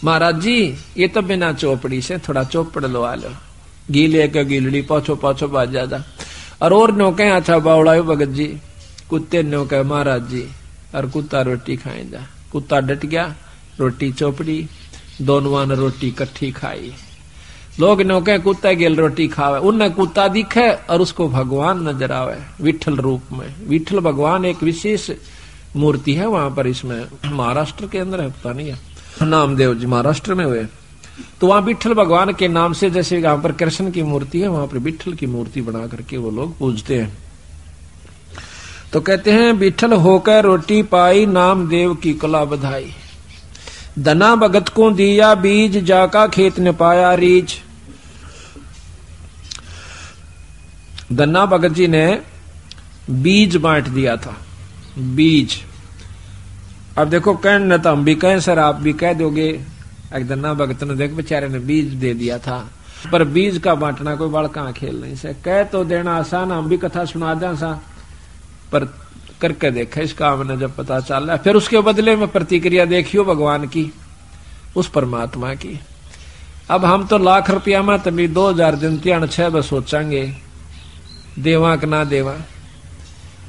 महाराज जी ये तो बिना चौपड़ी से थोड़ा चौपड़ लवा लो, घी लेकर गीलड़ी पाछो पाछो बाज जा। और नो कहे अच्छा बावड़ा भगत जी, कुत्ते नो कहे महाराज जी, और कुत्ता रोटी खाए जा। कुत्ता डट गया, रोटी चौपड़ी, दोनों ने रोटी कट्ठी खाई। लोग नो कहे कुत्ता गेल रोटी खावे, उनने कुत्ता दिखे और उसको भगवान नजर आवे विठल रूप में। विठल भगवान एक विशेष मूर्ति है वहां पर, इसमें महाराष्ट्र के अंदर है, पता नहीं है, नामदेव जी महाराष्ट्र में हुए। तो वहां विठल भगवान के नाम से जैसे यहाँ पर कृष्ण की मूर्ति है, वहां पर विठल की मूर्ति बना करके वो लोग पूजते हैं। तो कहते हैं विठल होकर रोटी पाई नामदेव की कला बधाई। धना भगत को दिया बीज जाका खेत ने पाया रीछ। धना भगत जी ने बीज बांट दिया था, बीज। अब देखो कहने तो हम भी कहें सर, आप भी कह दोगे एक धना भगत ने देख बेचारे ने बीज दे दिया था, पर बीज का बांटना कोई बड़का खेल नहीं से। कह तो देना आसान, हम भी कथा सुना दें सा, पर करके देखा इस काम ने जब पता चल रहा है, फिर उसके बदले में प्रतिक्रिया देखियो भगवान की, उस परमात्मा की। अब हम तो लाख रुपया में तभी 2000 दिन 6 बस सोचेंगे देवा कि ना देवा,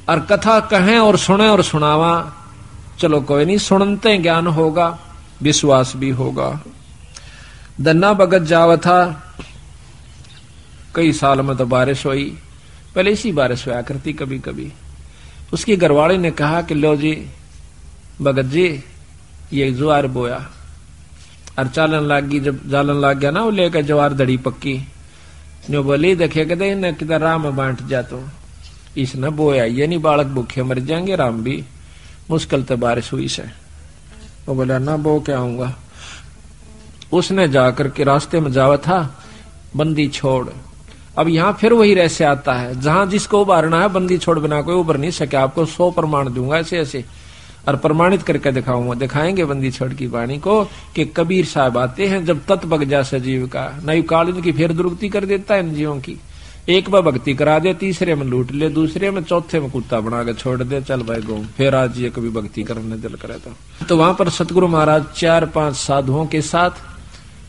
और कथा कहें और सुने और सुनावा, चलो कोई नहीं, सुनते ज्ञान होगा, विश्वास भी होगा, धन्ना भगत जावा था। कई साल में तो बारिश हुई, पहले इसी बारिश हुआ करती कभी कभी। उसकी घरवाली ने कहा कि लो जी भगत जी ये ज्वार बोया, और चालन लाग गई। जब जालन लाग गया ना वो लेकर ज्वार धड़ी पक्की, न्यू बोली देखे कहते इन्हें किधर राम में बांट जा, तो इसने बोया ये नहीं, बालक भूखे मर जाएंगे, राम भी मुश्किल तो बारिश हुई से। वो बोला ना बो क्या आऊंगा। उसने जाकर के रास्ते में जावा था, बंदी छोड़। अब यहाँ फिर वही रहस्य आता है, जहां जिसको उबारना है बंदी छोड़ बिना कोई उबर नहीं सके। आपको 100 प्रमाण दूंगा ऐसे ऐसे, और प्रमाणित करके दिखाऊंगा। दिखाएंगे बंदी छोड़ की वाणी को कि कबीर साहब आते हैं जब तत् बग जा सजीव का, नई काल की फिर दुर्गति कर देता है इन जीवों की। एक बार भक्ति करा दे, तीसरे में लूट ले, दूसरे में चौथे में कुत्ता बना के छोड़ दे, चल भाई गो फिर आज ये कभी भक्ति करने दिल करे तो वहां पर सतगुरु महाराज 4-5 साधुओं के साथ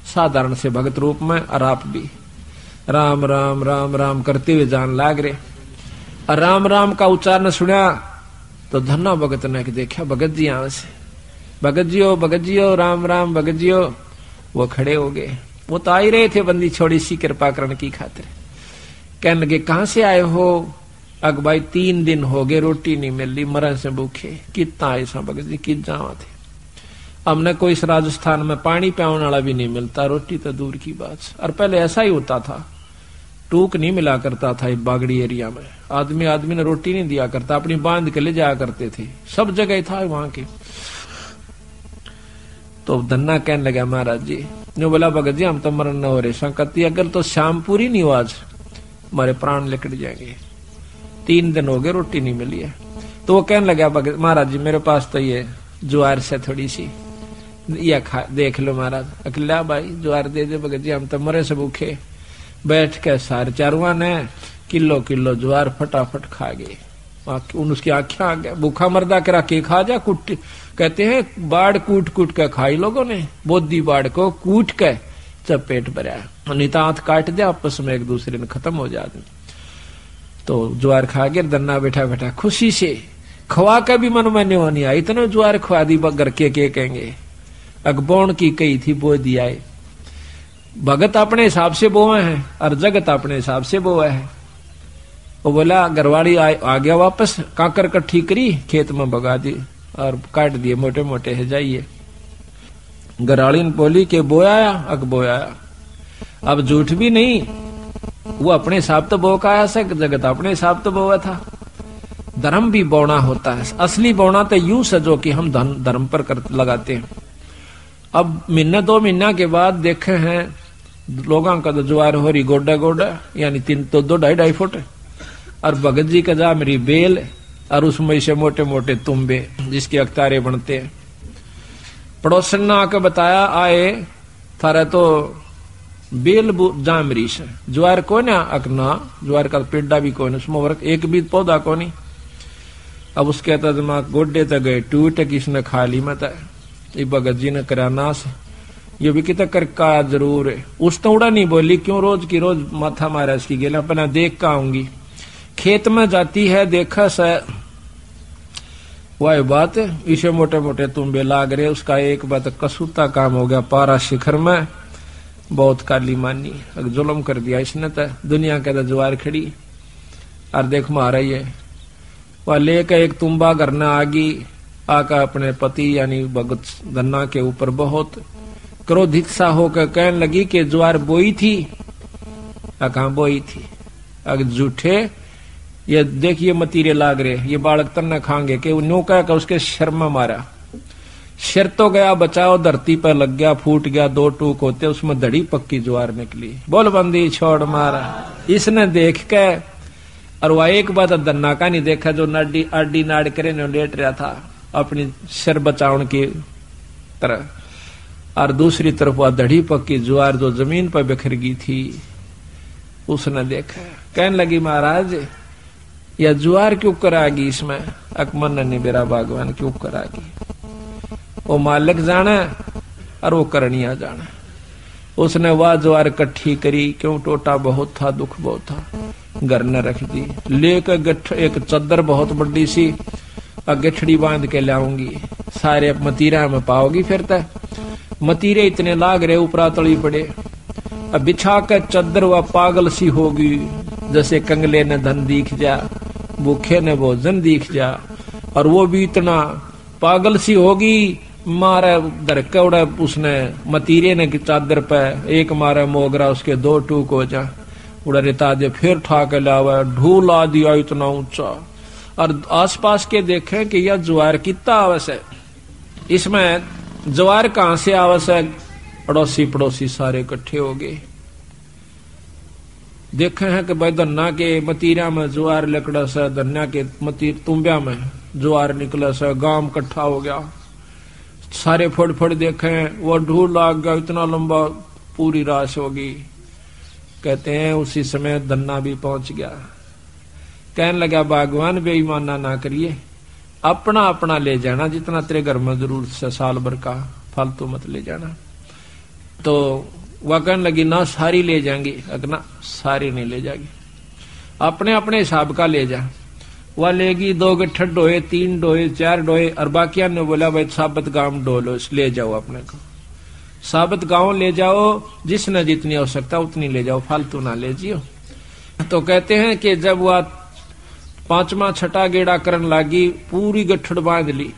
साधारण से भगत रूप में, और आप भी राम राम राम राम करते हुए जान लाग रहे। और राम राम का उच्चारण सुना तो धन्ना भगत ने देखा भगत जी यहां से, भगत जी हो राम राम भगत जी हो। वो खड़े हो गए, वो तो आ ही रहे थे बंदी छोड़ी सी कृपा करने की खातिर। कहने लगे कहां से आए हो? अग भाई 3 दिन हो गए रोटी नहीं मिल रही, मरण से भूखे। कितना ऐसा भगत जी कित जावा थे, हमने कोई इस राजस्थान में पानी पियाने वाला भी नहीं मिलता, रोटी तो दूर की बात। और पहले ऐसा ही होता था, टूक नहीं मिला करता था बागड़ी एरिया में, आदमी ने रोटी नहीं दिया करता, अपनी बांध के ले जाया करते थे, सब जगह था वहां के। तो धन्ना कहने लगा महाराज जी ने बोला भगत जी हम तो मरण न हो रहे, संकति अगर तो शाम पूरी नहीं हो आज हमारे प्राण लिकट जाएंगे, 3 दिन हो गए रोटी नहीं मिली है। तो वो कहने लगा भगत महाराज जी मेरे पास तो ये ज्वार से थोड़ी सी या खा देख लो महाराज। अकेला भाई ज्वार दे दे भगत जी हम तो मरे से भूखे। बैठ के सारे चारुआ ने किलो किलो ज्वार फटाफट खा गए, उसकी आंखें आ गया। भूखा मर्दा करा के खा जा, कुट कहते हैं बाढ़ कूट कूट के खाई लोगों ने, बोधी बाढ़ को कूट के जब पेट भरा, नितांत काट दे आपस में एक दूसरे ने खत्म हो जाते। तो ज्वार खा गया, धन्ना बैठा बैठा खुशी से खवा का भी मन में नहीं आई, इतने ज्वार खवा दी घर के कहेंगे। अगबोण की कही थी बो दिया, भगत अपने हिसाब से बोए हैं और जगत अपने हिसाब से बोए है। वो बोला घरवाली आ गया वापस, काकर कट्ठी करी खेत में भगा दी और काट दिए मोटे मोटे है जाइए। घरवाली ने बोली के बोया अग बोया, अब झूठ भी नहीं, वो अपने हिसाब तो बो का आया से, जगत अपने हिसाब तो बोया था। धर्म भी बोना होता है, असली बोना तो यूं से जो कि हम धर्म पर लगाते हैं। अब महीना 2 महीना के बाद देखे हैं लोगों का तो ज्वार हो रही गोडा गोडा, यानी 3 तो 2-2.5 फुट, और भगत जी का जा मेरी बेल, और उसमें से मोटे मोटे तुम्बे जिसके अख्तारे बनते हैं। पड़ोसन ने आके बताया आए थारा तो बेल जामरी से ज्वार को ना अकना, ज्वार का पेड़ा भी कोई उसमें वर्क एक भी पौधा को नहीं। अब उसके दिमाग गोडे तक गए टूट, किसने खा ली मत भगत जी ने करा नाश, ये भी कितना कर का जरूर है। उस तो उड़ा नहीं बोली, क्यों रोज की रोज माथा मारा इसकी गेला, अपना देख का आऊंगी। खेत में जाती है देखा से वह बात, इसे मोटे मोटे तुम्बे लाग रहे। उसका एक बात कसूता काम हो गया, पारा शिखर में बहुत काली मानी, जुल्म कर दिया इसने तो, दुनिया के ज्वार खड़ी और देख मारा ये। वह लेकर एक तुम्बा करना आगी, आका अपने पति यानी भगत धन्ना के ऊपर बहुत क्रोधित सा होकर कहने लगी कि ज्वार बोई थी, कहां बोई थी, अगर झूठे ये देखिए मतीरे लाग रहे, ये बालक तन्ना खाएंगे कि न्यू कह उसके शर्मा मारा, सिर तो गया बचाओ, धरती पर लग गया, फूट गया, 2 टूक होते उसमें धड़ी पक्की ज्वार निकली, बोल बंदी छोड़ मारा। इसने देख के और वह एक बात धन्ना का नहीं देखा, जो आडी नाड़ करे ने लेट रहा था अपनी सिर बचाने की तरह, और दूसरी तरफ वह धड़ी पक्की ज्वार जो जमीन पर बिखर गई थी उसने देखा। कहने लगी महाराज यह ज्वार क्यों करागी, इसमें अकमन ने मेरा भगवान क्यों करागी, वो मालिक जाना और वो करनिया जाना। उसने वह ज्वार इकट्ठी करी, क्यों टोटा बहुत था, दुख बहुत था, घर न रख दी, लेकर एक चद्दर बहुत बड़ी सी गठड़ी बांध के लाऊंगी, सारे मतीरा में पाओगी फिर तक। मतीरे इतने लाग रहे ऊपरा तली पड़े। अब बिछा कर चद्दर वह पागल सी होगी, जैसे कंगले ने धन दिख जा, भूखे ने भोजन दिख जा। और वो भी इतना पागल सी होगी, मारे धरके उड़ा उसने मतीरे ने चादर पे एक मारे मोगरा, उसके 2 टूक हो जा उड़ा रेता दे, फिर ठाके लावा, ढूला दिया इतना ऊंचा। और आसपास के देखें कि यह ज्वार कितना आवश्यक, इसमें ज्वार कहां से आवश्यक, अड़ोसी पड़ोसी सारे इकट्ठे हो गए। देखे हैं कि भाई धन्ना के मतीरा में ज्वार लकड़ा से, धन्या के मतीर तुम्बिया में ज्वार निकला से, गांव इकट्ठा हो गया, सारे फड़ फड़ देखे, वो ढूल लाग गया इतना लंबा, पूरी राश होगी। कहते हैं उसी समय धन्ना भी पहुंच गया, कहने लगा भगवान बेईमाना ना करिए, अपना अपना ले जाना, जितना तेरे घर में जरूरत से साल भर का, फालतू मत ले जाना। तो वह कहने लगी ना सारी ले जाएंगी, अगना सारी नहीं ले जाएगी, अपने अपने हिसाब का ले जा। वह लेगी 2 गट्ठर डोए, 3 डोए, 4 डोए, और बाकिया ने बोला भाई साबत गांव डोलो, ले जाओ अपने को, साबत गांव ले जाओ, जिसने जितनी आवश्यकता उतनी ले जाओ, फालतू ना ले जियो। तो कहते हैं कि जब वह 5वां छठा गेड़ा करन लागी, पूरी गठड़ बांध ली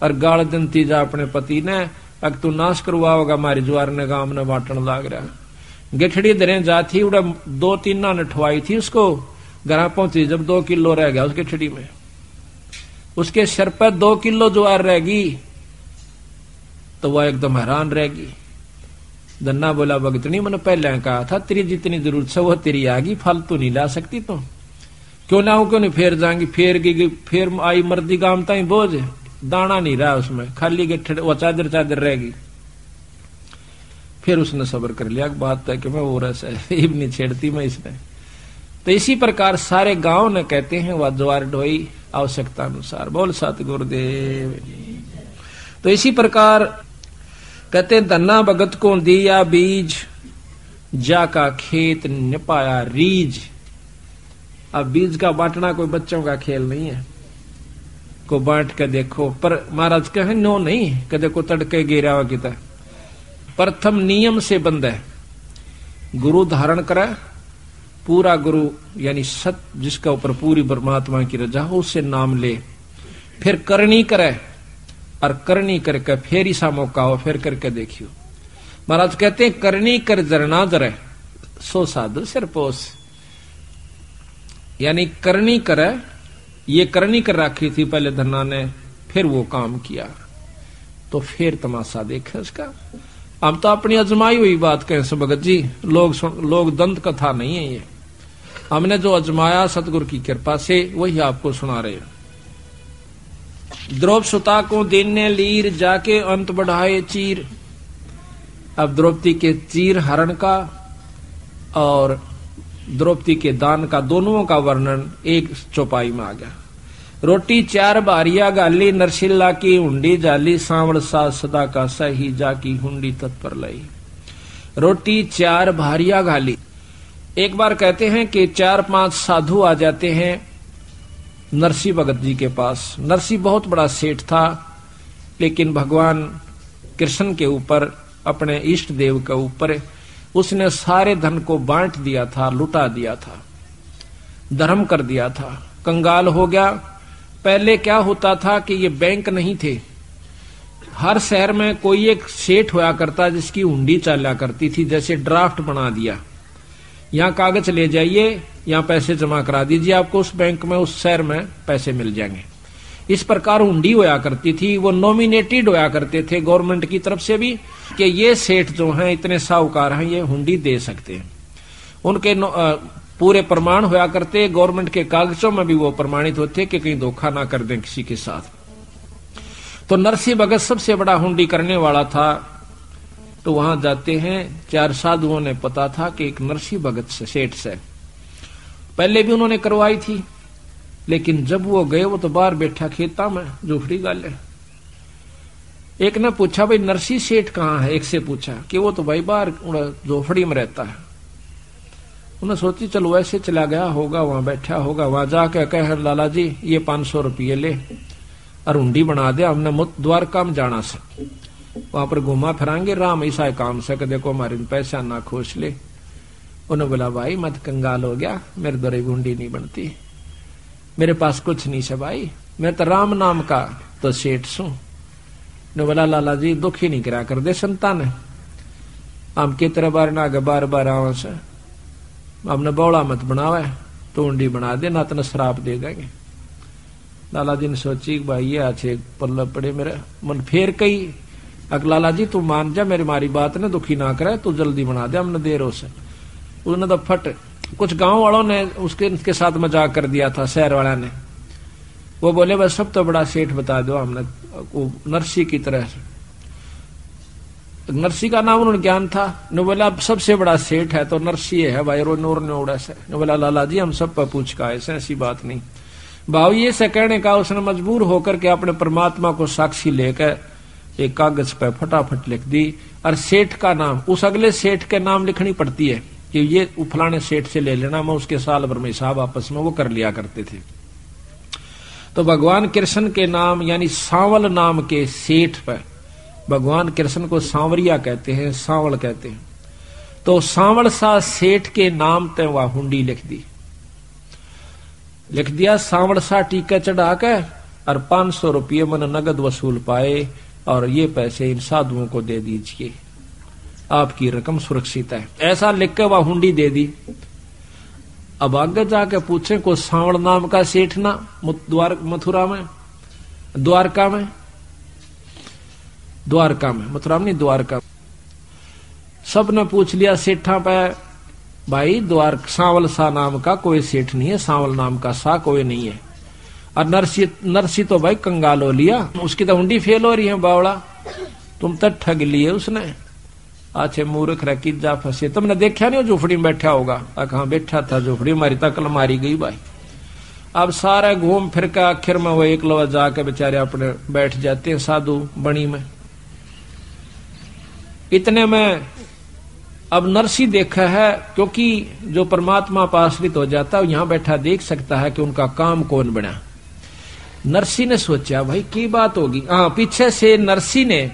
और गाल दंती जा अपने पति ने, अग तू नाश करवा होगा हमारी ज्वार ने गांव ने बांटन लाग रहा। गठड़ी दरे जाती उड़ा 2-3 ना नठवाई थी उसको, घर पहुंची जब 2 किलो रह गया उस गठड़ी में, उसके सिर पर 2 किलो ज्वार रहेगी, तो वह एकदम हैरान रहेगी। धन्ना बोला भगतनी मैंने पहले कहा था तेरी जितनी जरूरत है वो तेरी आगी, फालतू नहीं ला सकती तुम, क्यों लाऊं क्यों नहीं, फेर जाएंगी, फेर आई मर्दी गांव ताई बोझ, दाना नहीं रहा उसमें, खाली गठड़ वो चादर चादर रहेगी। फिर उसने सब्र कर लिया, बात है कि मैं वो रस है नहीं छेड़ती मैं इसने। तो इसी प्रकार सारे गांव ने कहते हैं वह ज्वार ढोई आवश्यकता अनुसार, बोल सतगुरुदेव। तो इसी प्रकार कहते धन्ना भगत को दिया बीज, जाका खेत न पाया रीज। अब बीज का बांटना कोई बच्चों का खेल नहीं है, को बांट के देखो, पर महाराज कहे नो नहीं, कदे को तड़के गिरा हुआ किता, प्रथम नियम से बंद है, गुरु धारण करे, पूरा गुरु यानी सत जिसका ऊपर पूरी परमात्मा की रजा हो, उससे नाम ले, फिर करनी करे, और करनी करके फिर ऐसा मौका हो फिर करके देखियो। महाराज कहते हैं करनी कर जरना जरे, सो साधु सिरपोस, यानी करनी करे, ये करनी कर रखी थी पहले धन्ना ने, फिर वो काम किया, तो फिर तमाशा देखे उसका। हम तो अपनी अजमाई हुई बात कहें सो भगत जी, लोग दंत कथा नहीं है ये, हमने जो अजमाया सतगुरु की कृपा से वही आपको सुना रहे हैं। द्रौप सुता को देने लीर, जाके अंत बढ़ाए चीर। अब द्रौपदी के चीर हरण का और द्रौपदी के दान का, दोनों का वर्णन एक चौपाई में आ गया। रोटी 4 बारिया गाली, नरसिल्ला की हुंडी जाली, सांवड़ सा सदा का सही, जाकी हुंडी तत्पर लाई। रोटी 4 भारिया गाली, एक बार कहते हैं कि 4-5 साधु आ जाते हैं नरसिंह भगत जी के पास। नरसिंह बहुत बड़ा सेठ था, लेकिन भगवान कृष्ण के ऊपर, अपने इष्ट देव के ऊपर उसने सारे धन को बांट दिया था, लुटा दिया था, धर्म कर दिया था, कंगाल हो गया। पहले क्या होता था कि ये बैंक नहीं थे, हर शहर में कोई एक सेठ होया करता जिसकी हुंडी चला करती थी, जैसे ड्राफ्ट बना दिया, यहाँ कागज ले जाइए, यहाँ पैसे जमा करा दीजिए, आपको उस बैंक में उस शहर में पैसे मिल जाएंगे। इस प्रकार हुंडी होया करती थी, वो नॉमिनेटेड होया करते थे गवर्नमेंट की तरफ से भी कि ये सेठ जो हैं इतने साहूकार हैं, ये हुंडी दे सकते हैं। उनके पूरे प्रमाण होया करते, गवर्नमेंट के कागजों में भी वो प्रमाणित होते कि कहीं धोखा ना कर दें किसी के साथ। तो नरसिंह भगत सबसे बड़ा हुंडी करने वाला था। तो वहां जाते हैं, 4 साधुओं ने पता था कि एक नरसिंह भगत से, सेठ से पहले भी उन्होंने करवाई थी, लेकिन जब वो गए वो तो बाहर बैठा खेता में झोपड़ी गाले। एक ने पूछा भाई नरसिंह सेठ कहाँ है, एक से पूछा कि वो तो भाई बाहर झोपड़ी में रहता है। उन्हें सोची चलो वैसे चला गया होगा, वहां बैठा होगा, वहां जाके कह लाला जी ये 500 रुपये ले और हुंडी बना दे, हमने द्वारका में जाना से। वहां पर घुमा फिरांगे राम ऐसा काम से देखो हमारे पैसा ना खोस ले। उन्होंने बोला भाई मत कंगाल हो गया, मेरे द्वारा गुंडी नहीं बनती, मेरे पास कुछ नहीं से भाई, मैं तो राम नाम का तो सेठ सू। ने बोला लाला जी दुखी नहीं करा कर दे संतान, हम कितने बार ना आगे बार बार आवा से, हमने बौड़ा मत बनावे, तो उंडी बना दे ना तो श्राप दे देंगे। लाला जी ने सोची भाई ये अच्छे पल्ला पड़े मेरे मन, फेर कही अक लाला जी तू मान जा मेरी मारी बात ने, दुखी ना करे, तू जल्दी बना दे, हमने देर हो से। उन्होंने तो फट कुछ गांव वालों ने उसके साथ मजाक कर दिया था, शहर वाला ने, वो बोले बस सब तो बड़ा सेठ बता दो हमने, नरसी की तरह, नरसी का नाम उन्होंने ज्ञान था। ने बोला अब सबसे बड़ा सेठ है तो नरसी है भाई, रो नूर ने उड़ा से। ने बोला लाला जी हम सब पर पूछ का ऐसी बात नहीं। भाव ये से कहने का उसने मजबूर होकर के अपने परमात्मा को साक्षी लेकर एक कागज पर फटाफट लिख दी, और सेठ का नाम उस अगले सेठ के नाम लिखनी पड़ती है कि ये फलाने सेठ से ले लेना, मैं उसके साल भर में हिसाब आपस में वो कर लिया करते थे। तो भगवान कृष्ण के नाम यानी सांवल नाम के सेठ पर, भगवान कृष्ण को सांवरिया कहते हैं, सांवल कहते हैं, तो सांवल सा सेठ के नाम ते वह हुंडी लिख दिया, सांवल सा टीका चढ़ा के, और 500 रुपये मन नगद वसूल पाए, और ये पैसे इन साधुओं को दे दीजिए, आपकी रकम सुरक्षित है, ऐसा लिख के वह हुंडी दे दी। अब आगे जाके पूछे को सांवल नाम का सेठ ना मथुरा में, द्वारका में, मथुरा में नहीं द्वारका में, सब ने पूछ लिया सेठा पे, भाई सांवल सा नाम का कोई सेठ नहीं है, सांवल नाम का सा कोई नहीं है। और नरसी तो भाई कंगाल हो लिया, उसकी तो हुंडी फेल हो रही है, बावड़ा तुम तो ठग लिए उसने, अच्छे मूर्ख रखी जा फंसे, तुमने देखा नहीं झोपड़ी में बैठा होगा, कहा बैठा था झोपड़ी, मारी तकल मारी गई भाई। अब सारा घूम फिर के आखिर में वो एक लवा जाके बेचारे अपने बैठ जाते हैं साधु बणी में। इतने में अब नरसी देखा है, क्योंकि जो परमात्मा पर आश्रित हो जाता है यहां बैठा देख सकता है कि उनका काम कौन बना। नरसी ने सोचा भाई की बात होगी, हाँ पीछे से नरसी ने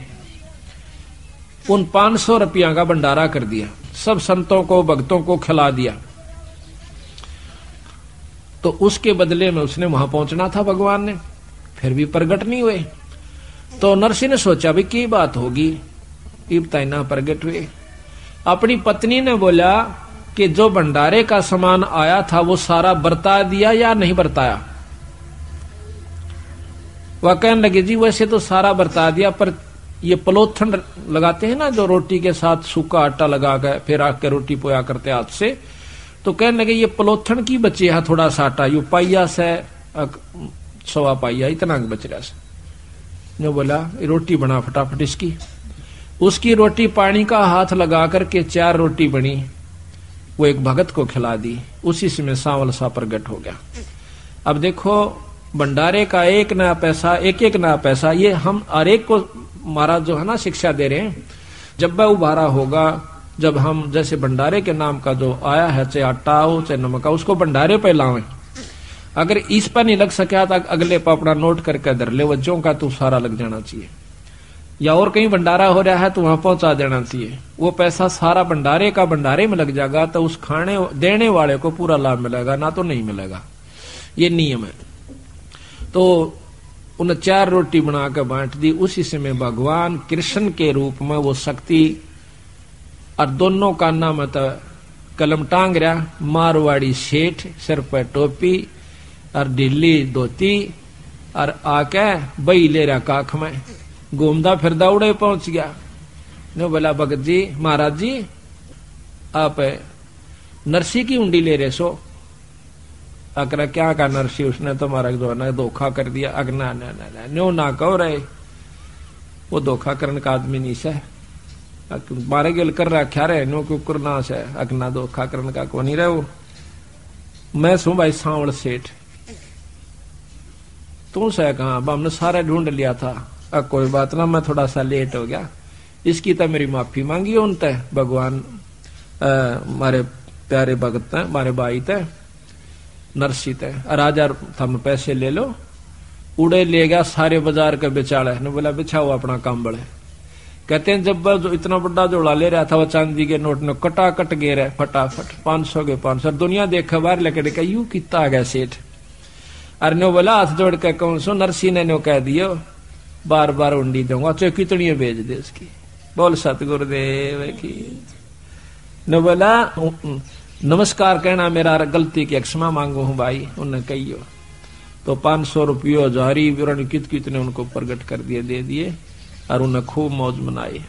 उन 500 रुपया का भंडारा कर दिया, सब संतों को भक्तों को खिला दिया। तो उसके बदले में उसने वहां पहुंचना था भगवान ने, फिर भी प्रगट नहीं हुए। तो नरसी ने सोचा भी की बात होगी, इब तैना प्रगट हुए। अपनी पत्नी ने बोला कि जो भंडारे का सामान आया था वो सारा बरता दिया या नहीं बरताया। वह कहने लगे जी वैसे तो सारा बरता दिया, पर ये पलोथन लगाते हैं ना जो रोटी के साथ सूखा आटा लगा कर फिर आके रोटी पोया करते हाथ से, तो कहने लगे ये पलोथन की बचे है थोड़ा सा आटा, यू पाइया से 1.25 पाइया इतना बच रहा से। जो बोला रोटी बना फटाफट इसकी, उसकी रोटी पानी का हाथ लगा करके 4 रोटी बनी, वो एक भगत को खिला दी, उसी से में सांवल सा प्रगट हो गया। अब देखो भंडारे का एक नया पैसा, ये हम हर एक को महाराज जो है ना शिक्षा दे रहे हैं। जब वह उभारा होगा, जब हम जैसे भंडारे के नाम का जो आया है, चाहे आटा हो चाहे नमक हो, उसको भंडारे पे लावें। अगर इस पर नहीं लग सका तो अगले पर अपना नोट करके धर ले, वज्जों का तो सारा लग जाना चाहिए, या और कहीं भंडारा हो रहा है तो वहां पहुंचा देना चाहिए। वो पैसा सारा भंडारे का भंडारे में लग जाएगा तो उस खाने देने वाले को पूरा लाभ मिलेगा, ना तो नहीं मिलेगा, ये नियम है। तो उन 4 रोटी बना कर बांट दी। उसी समय भगवान कृष्ण के रूप में वो शक्ति, और दोनों कान्ना में तो कलम टांग रहा, मारवाड़ी सेठ, सिर पर टोपी और ढीली धोती, और आके बई ले रहा काख में, घूमदा फिरदा उड़े पहुंच गया। ने बोला भगत जी महाराज जी आप नरसी की उंडी ले रहे सो। अकरा क्या का नरसी, उसने तो हमारा जो है धोखा कर दिया। अगना न्यो ना कहो रहे, वो धोखा करने का आदमी नहीं से, मारे गिल कर रखा रहे नो कुकर ना से, अगना धोखा करने का को नहीं रहे। वो मैं सू भाई सांवल सेठ, तू से कहा हमने सारा ढूंढ लिया था। अब कोई बात ना, मैं थोड़ा सा लेट हो गया, इसकी तो मेरी माफी मांगी उन तय भगवान मारे प्यारे भगत है, मारे भाई तय नरसी तय। राजा थम पैसे ले लो, उड़े ले गया सारे बाजार के बेचाड़े ने बोला बिछाओ अपना काम बड़े। कहते हैं जब वह जो इतना बड़ा झोला ले रहा था, वह चांदी के नोट में कटा कट गे रहे फटाफट 500 के 500। दुनिया देखा बाहर लेकर देखा यू कितना आ गया सेठ। अरे नो बोला हाथ जोड़ के कौन सो नरसी ने नो कह दियो बार बार उंडी दूंगा, चाहे कितनी भेज दे उसकी। बोल सतगुरुदेव की। नो बोला नमस्कार कहना मेरा गलती की क्षमा मांगू हूं भाई, उन्हें कहियो। तो 500 रुपये जारी कितने उनको प्रकट कर दिए, दे दिए और उन्हें खूब मौज मनाई।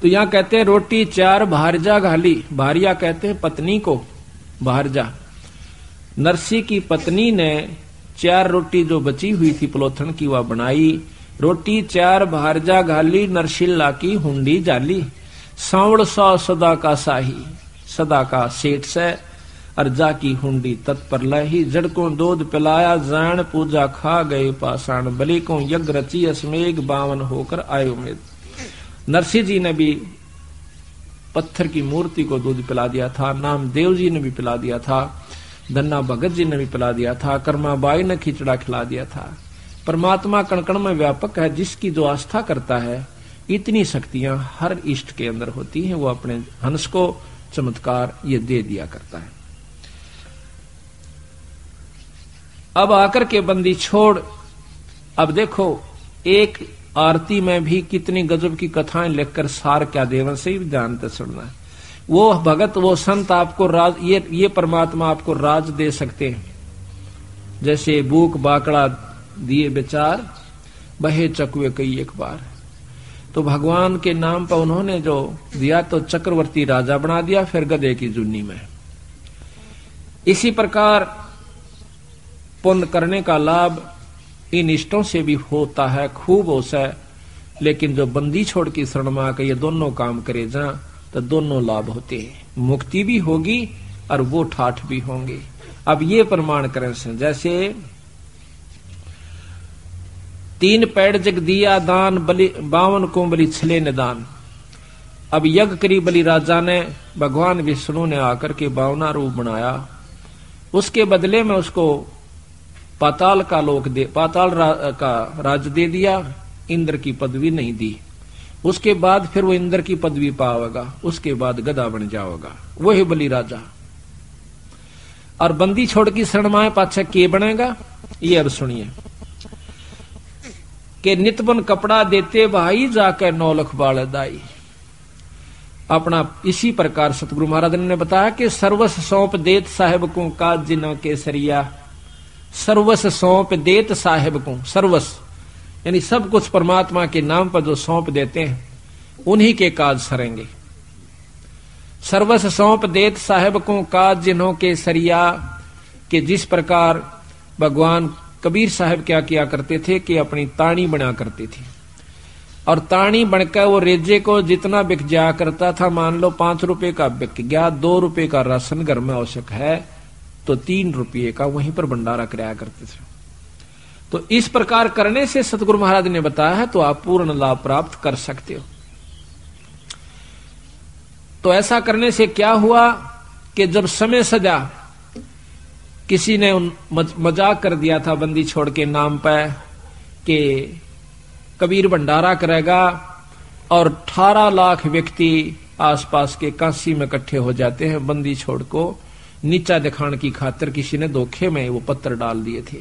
तो यहां कहते हैं रोटी 4 भारजा घाली। भारिया कहते हैं पत्नी को, भारजा। नरसी की पत्नी ने 4 रोटी जो बची हुई थी पलोथन की वह बनाई। रोटी 4 भारजा घाली, नरसिल्ला की हुंडी जाली। सांवड़ सौ सदा का साही, सदा का सेठ से अर्जा की हुंडी तत्पर लही। जड़ को दूध पिलाया जान, पूजा खा गए पाषाण। बलि को यज्ञ रची अस्मेघ, बावन होकर आए उम्मीद। नरसिंह जी ने भी पत्थर की मूर्ति को दूध पिला दिया था, नामदेव जी ने भी पिला दिया था, धन्ना भगत जी ने भी पिला दिया था, कर्माबाई ने खिचड़ा खिला दिया था। परमात्मा कण-कण में व्यापक है, जिसकी जो आस्था करता है इतनी शक्तियां हर इष्ट के अंदर होती हैं। वो अपने हंस को चमत्कार ये दे दिया करता है। अब आकर के बंदी छोड़, अब देखो एक आरती में भी कितनी गजब की कथाएं लिखकर सार क्या देवन से ही ध्यान से सुनना है। वो भगत वो संत आपको राज, ये परमात्मा आपको राज दे सकते हैं। जैसे बूक बाकड़ा दिए विचार, बहे चकुए कई एक बार। तो भगवान के नाम पर उन्होंने जो दिया तो चक्रवर्ती राजा बना दिया, फिर गधे की जुन्नी में। इसी प्रकार पुण्य करने का लाभ इन इष्टों से भी होता है, खूब होता है। लेकिन जो बंदी छोड़ की शरण में आकर ये दोनों काम करे जा तो दोनों लाभ होते हैं, मुक्ति भी होगी और वो ठाठ भी होंगे। अब ये प्रमाण करें से, जैसे 3 पेड़ जग दिया दान, बलि 52 को बलि छले निदान। अब यज्ञ करी बलि राजा ने, भगवान विष्णु ने आकर के 52 रूप बनाया। उसके बदले में उसको पाताल का लोक दे, पाताल का राज दे दिया, इंद्र की पदवी नहीं दी। उसके बाद फिर वो इंद्र की पदवी पावेगा, उसके बाद गधा बन जाएगा, वही बलि राजा। और बंदी छोड़ की शरण में पाछा के बनेगा, ये अब सुनिए। के नितबन कपड़ा देते भाई, जाकर 9 लाख बाल दाई। अपना इसी प्रकार सतगुरु महाराज ने बताया कि सर्वस्व सौंप देत साहेब को काज जिन्हों के सरिया। सर्वस्व सौंप देत साहेब को, सर्वस्व यानी सब कुछ परमात्मा के नाम पर जो सौंप देते हैं उन्हीं के काज सरेंगे। सर्वस्व सौंप देत साहेब को काज जिन्हों के सरिया। कि जिस प्रकार भगवान कबीर साहब क्या किया करते थे कि अपनी ताणी बना करते थे, और ताणी बनकर वो रेजे को जितना बिक जाया करता था, मान लो 5 रुपए का बिक गया, 2 रुपए का राशन घर में आवश्यक है तो 3 रुपये का वहीं पर भंडारा कराया करते थे। तो इस प्रकार करने से सतगुरु महाराज ने बताया है तो आप पूर्ण लाभ प्राप्त कर सकते हो। तो ऐसा करने से क्या हुआ कि जब समय सजा, किसी ने मजाक कर दिया था बंदी छोड़ के नाम पर कि कबीर भंडारा करेगा, और 18 लाख व्यक्ति आसपास के काशी में इकट्ठे हो जाते हैं। बंदी छोड़ को नीचा दिखाने की खातिर किसी ने धोखे में वो पत्थर डाल दिए थे।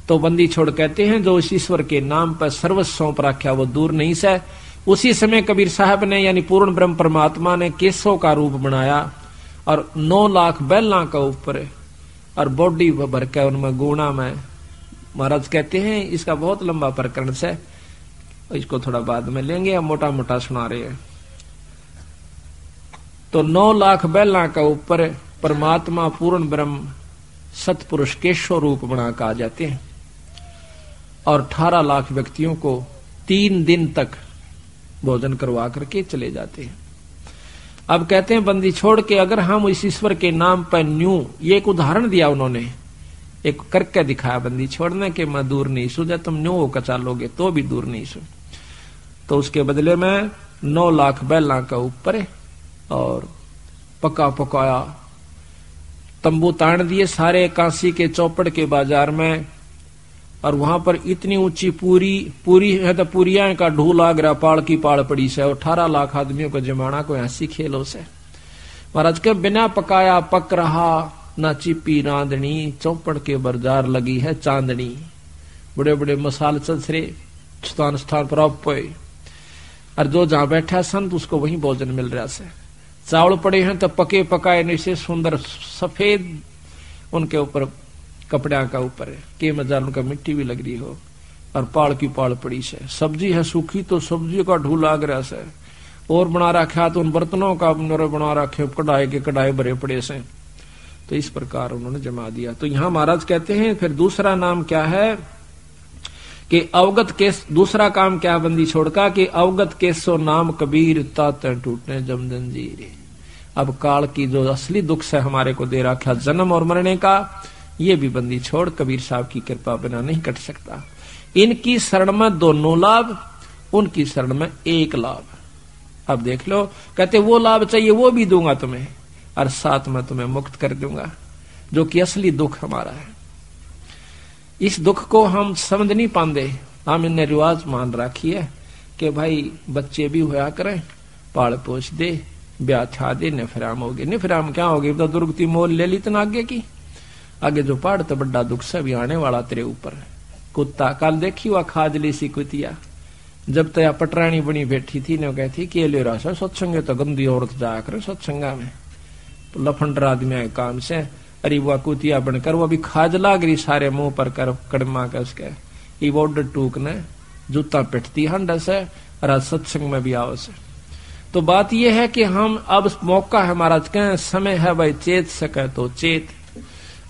तो बंदी छोड़ कहते हैं जो इस ईश्वर के नाम पर सर्वस्व सौंप रखा वो दूर नहीं से। उसी समय कबीर साहब ने यानी पूर्ण ब्रह्म परमात्मा ने केसों का रूप बनाया और 9 लाख बैला का ऊपर और बॉडी भर के उनमें गुणा में। महाराज कहते हैं इसका बहुत लंबा प्रकरण से, इसको थोड़ा बाद में लेंगे, हम मोटा मोटा सुना रहे हैं। तो 9 लाख बैला का ऊपर परमात्मा पूर्ण ब्रह्म सतपुरुष केशव रूप बनाकर आ जाते हैं और 18 लाख व्यक्तियों को 3 दिन तक भोजन करवा करके चले जाते हैं। अब कहते हैं बंदी छोड़ के अगर हम इस ईश्वर के नाम पर न्यू, ये एक उदाहरण दिया उन्होंने, एक करके दिखाया बंदी छोड़ने के मैं दूर नहीं सू, जब तुम न्यू होकर चालोगे तो भी दूर नहीं सू। तो उसके बदले में 9 लाख बैला का ऊपर और पका पकाया तंबू तान दिए सारे काशी के चौपड़ के बाजार में, और वहां पर इतनी ऊंची पूरी है तो पूरिया का ढूल आ गया, पाड़ की पाड़ पड़ी से, 18 लाख आदमियों को जमाना कोई हंसी खेलो से। महाराज के बिना पकाया पक रहा, ना चिपी रांधनी, चौपड़ के बरजार लगी है चांदनी। बड़े बड़े मसाल चलसरे स्थान स्थान पर पे, और जो जहां बैठा संत उसको वही भोजन मिल रहा से। चावल पड़े हैं तो पके पकाए नीचे सुंदर सफेद उनके ऊपर कपड़ा का ऊपर है के मजा, उनका मिट्टी भी लग रही हो, और पाड़ की पाड़ पड़ी से। सब्जी है सूखी तो सब्जी का ढूल आग रहा से, और बना रखा तो उन बर्तनों का बना रखे कढ़ाई के कढ़ाई भरे पड़े से। तो इस प्रकार उन्होंने जमा दिया। तो यहां महाराज कहते हैं फिर दूसरा नाम क्या है कि अवगत केस, दूसरा काम क्या बंदी छोड़ का कि अवगत केसो नाम कबीर ताते टूटने जम जंजीर। अब काल की जो असली दुख से हमारे को दे रखा जन्म और मरने का, ये भी बंदी छोड़ कबीर साहब की कृपा बिना नहीं कट सकता। इनकी शरण में दोनों लाभ, उनकी शरण में एक लाभ। अब देख लो, कहते वो लाभ चाहिए वो भी दूंगा तुम्हें, और साथ में तुम्हें मुक्त कर दूंगा, जो कि असली दुख हमारा है। इस दुख को हम समझ नहीं पाते। हम इन्हें रिवाज मान रखी है कि भाई बच्चे भी होया करें, पाल पोछ दे, ब्याह छा दे, निफराम हो गए। निफराम क्या हो गई तो दुर्गति मोल ले ली तना आगे की, आगे जो पहाड़ तो बड़ा दुख से भी आने वाला तेरे ऊपर। कुत्ता कल देखी हुआ खाजली सी कुतिया, जब तया पटरानी बनी बैठी थी ने कहती कि ले रहा सत्संग तो गंदी औरत जाया करे सत्संगा में, लफंडर आदमी आए काम से। अरे वो कुतिया बनकर वो भी खाज लाग रही सारे मुंह पर कर कड़मा का उसके ये ऑर्डर टूक ने जूता पिटती हंड से, और सत्संग में भी आओ से। तो बात यह है कि हम अब मौका है महाराज कहें समय है भाई चेत सके तो चेत।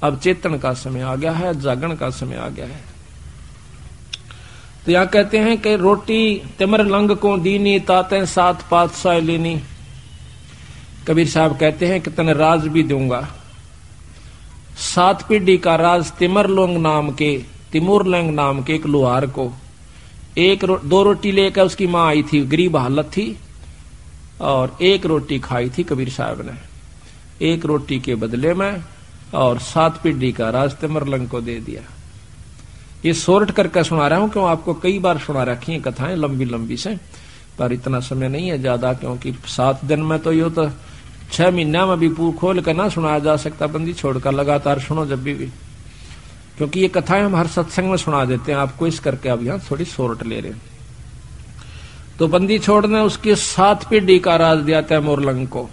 अब चेतन का समय आ गया है, जागरण का समय आ गया है। तो यहां कहते हैं कि रोटी तिमर लंग को दीनी ताते सात पातशाह लेनी। कबीर साहब कहते हैं कि तने राज भी दूंगा। 7 पीढ़ी का राज तिमरलोंग नाम के, तिमुरलंग नाम के एक लोहार को, 2 रोटी लेकर उसकी मां आई थी, गरीब हालत थी, और 1 रोटी खाई थी कबीर साहब ने। 1 रोटी के बदले में और 7 पीढ़ी का राज तिमरलंग को दे दिया। ये सोर्ट करके सुना रहा हूं, क्यों आपको कई बार सुना रखी है कथाएं लंबी लंबी से, पर इतना समय नहीं है ज्यादा, क्योंकि 7 दिन में तो यो तो 6 महीना में भी पूर खोल कर ना सुनाया जा सकता। बंदी छोड़कर लगातार सुनो जब भी, क्योंकि ये कथाएं हम हर सत्संग में सुना देते हैं आपको, इस करके अब यहाँ थोड़ी सोर्ट ले रहे। तो बंदी छोड़ ने उसकी 7 पीढ़ी का राज दिया तैमूरलंग को।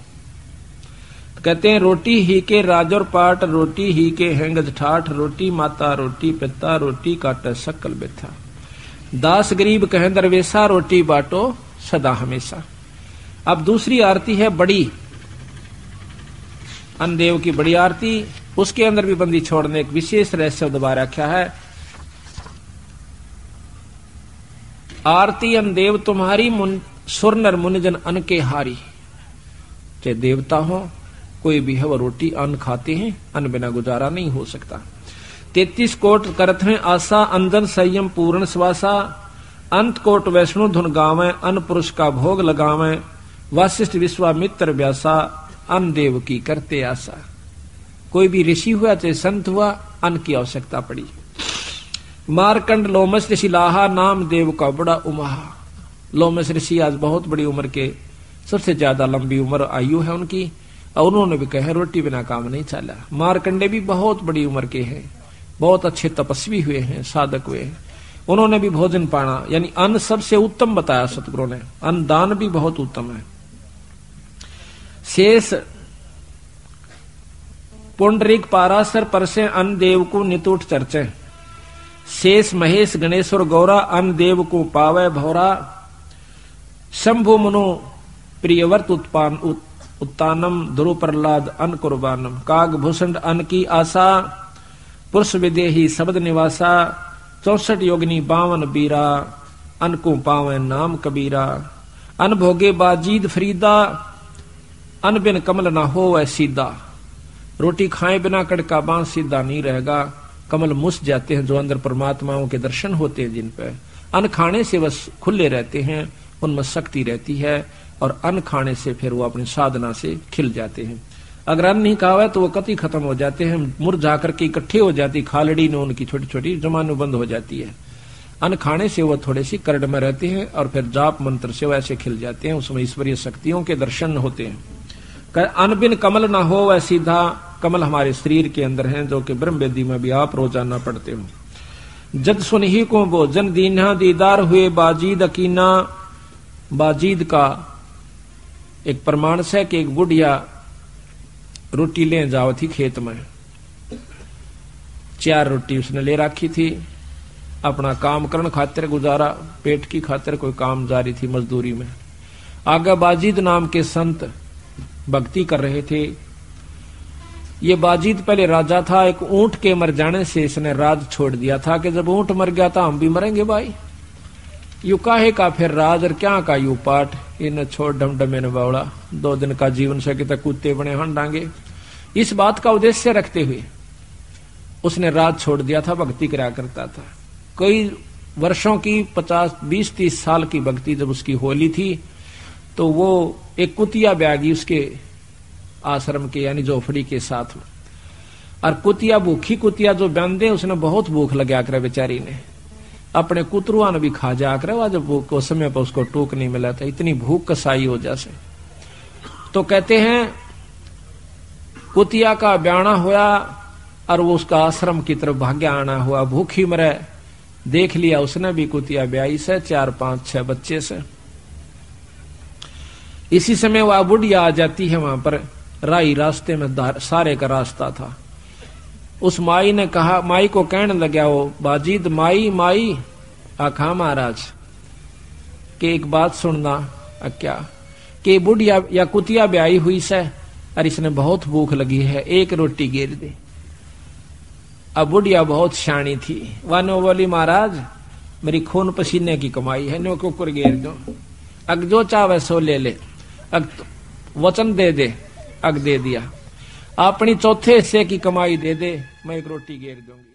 कहते हैं रोटी ही के राज और पाट, रोटी ही के हैंगज ठाठ, रोटी माता रोटी पिता, रोटी काटे सकल बेथा, दास गरीब कहें दरवेशा, रोटी बाटो सदा हमेशा। अब दूसरी आरती है बड़ी, अन्नदेव की बड़ी आरती, उसके अंदर भी बंदी छोड़ने एक विशेष रहस्य दबा रखा है। आरती अन्नदेव तुम्हारी सुर नर मुनिजन अन्न के हारी। चाहे देवता हो कोई भी है वो रोटी अन्न खाते हैं, अन्न बिना गुजारा नहीं हो सकता। 33 कोट करत हैं आशा, अंजन संयम पूर्ण श्वासा, अंत कोट वैष्णु धुन गावे, अन्न पुरुष का भोग लगावे, वशिष्ठ विश्वामित्र व्यासा, अन्न देव की करते आशा। कोई भी ऋषि हुआ चाहे संत हुआ, अन्न की आवश्यकता पड़ी। मारकंड लोमस ऋषि लाहा, नाम देव का बड़ा उमाहा। लोमस ऋषि आज बहुत बड़ी उम्र के, सबसे ज्यादा लंबी उम्र आयु है उनकी, और उन्होंने भी कहा रोटी बिना काम नहीं चला। मारकंडे भी बहुत बड़ी उम्र के हैं, बहुत अच्छे तपस्वी हुए हैं, साधक हुए हैं, उन्होंने भी भोजन पाना यानी अन्न सबसे उत्तम बताया सतगुरु ने। अन्न दान भी बहुत उत्तम है। शेष पुंडरीक पारासर परसे, अन्न देव को नितुट चर्चे, शेष महेश गणेश्वर गौरा, अन्न देव को पावे भौरा, शंभु मनु प्रियवर्त उत्तानम, ध्रुव प्रहलाद अन्न कुर्बानम, काग भूषण अन्न की आशा, पुरुष विदेही शब्द निवासा, 64 योगिनी 52 बीरा, अन्न को पावे नाम कबीरा, अन्न भोगे बाजीद फरीदा, अन्न बिन कमल ना हो वह सीधा। रोटी खाए बिना कड़का बांस सीधा नहीं रहेगा, कमल मुस जाते हैं जो अंदर परमात्माओं के दर्शन होते हैं जिन पे। अन्न खाने से बस खुले रहते हैं, उनमें शक्ति रहती है, और अन्न खाने से फिर वो अपनी साधना से खिल जाते हैं। अगर अन्न नहीं खावे तो वो कति खत्म हो जाते हैं, मुरझा करके इकट्ठे हो जाती, खालड़ी ने उनकी छोटी छोटी जमानू बंद हो जाती है। अन्न खाने से वो थोड़े सी करड़ में रहते हैं और फिर जाप मंत्र से वैसे खिल जाते हैं, उसमें ईश्वरीय शक्तियों के दर्शन होते हैं। अन्न बिन कमल ना हो, वह सीधा कमल हमारे शरीर के अंदर हैं, जो कि ब्रह्म वेदी में भी आप रोजाना पढ़ते हो। जद सुनही को भोजन दीना, दीदार हुए बाजीद अकीना। बाजीद का एक प्रमाण से कि एक बुढ़िया रोटी ले जाओ थी खेत में, 4 रोटी उसने ले रखी थी, अपना काम करने खातिर, गुजारा पेट की खातिर कोई काम जारी थी मजदूरी में। आगे बाजीद नाम के संत भक्ति कर रहे थे। ये बाजीद पहले राजा था, एक ऊंट के मर जाने से इसने राज छोड़ दिया था कि जब ऊंट मर गया था हम भी मरेंगे भाई, यू काहे का फिर राज और क्या का यू पाठ, इन छोड़ डमडमे ने बावड़ा, 2 दिन का जीवन से कि कुत्ते बने हंडांगे। इस बात का उद्देश्य रखते हुए उसने राज छोड़ दिया था, भक्ति करा करता था। कई वर्षों की 50-20-30 साल की भक्ति जब उसकी होली थी तो वो एक कुतिया ब्यागी उसके आश्रम के यानी झोपड़ी के साथ में, और कुतिया भूखी कुतिया जो बंदे, उसने बहुत भूख लगा कर बेचारी ने अपने कुतरुआ ने भी खा जा कर, वह जब भूख उस समय पर उसको टूक नहीं मिला था, इतनी भूख कसाई हो जैसे। तो कहते हैं कुतिया का ब्याना हुआ और वो उसका आश्रम की तरफ भाग्य आना हुआ, भूखी मरे। देख लिया उसने भी कुतिया ब्याई से 4-5-6 बच्चे से। इसी समय वह बुढ़िया आ जाती है वहां पर, राई रास्ते में सारे का रास्ता था। उस माई ने कहा, माई को कहने लगा वो बाजीद, माई माई आखा महाराज के एक बात सुनना। क्या कि बुढ़िया या कुतिया ब्याई हुई से और इसने बहुत भूख लगी है, एक रोटी गिर दे। अब बुढ़िया बहुत शानी थी, वानो बोली महाराज मेरी खून पसीने की कमाई है, नो कुकर गिर दो, अग जो चाहे सो ले ले, अग वचन दे दे, अग दे दिया, अपनी चौथे हिस्से की कमाई दे दे, मैं एक रोटी गिर दूंगी।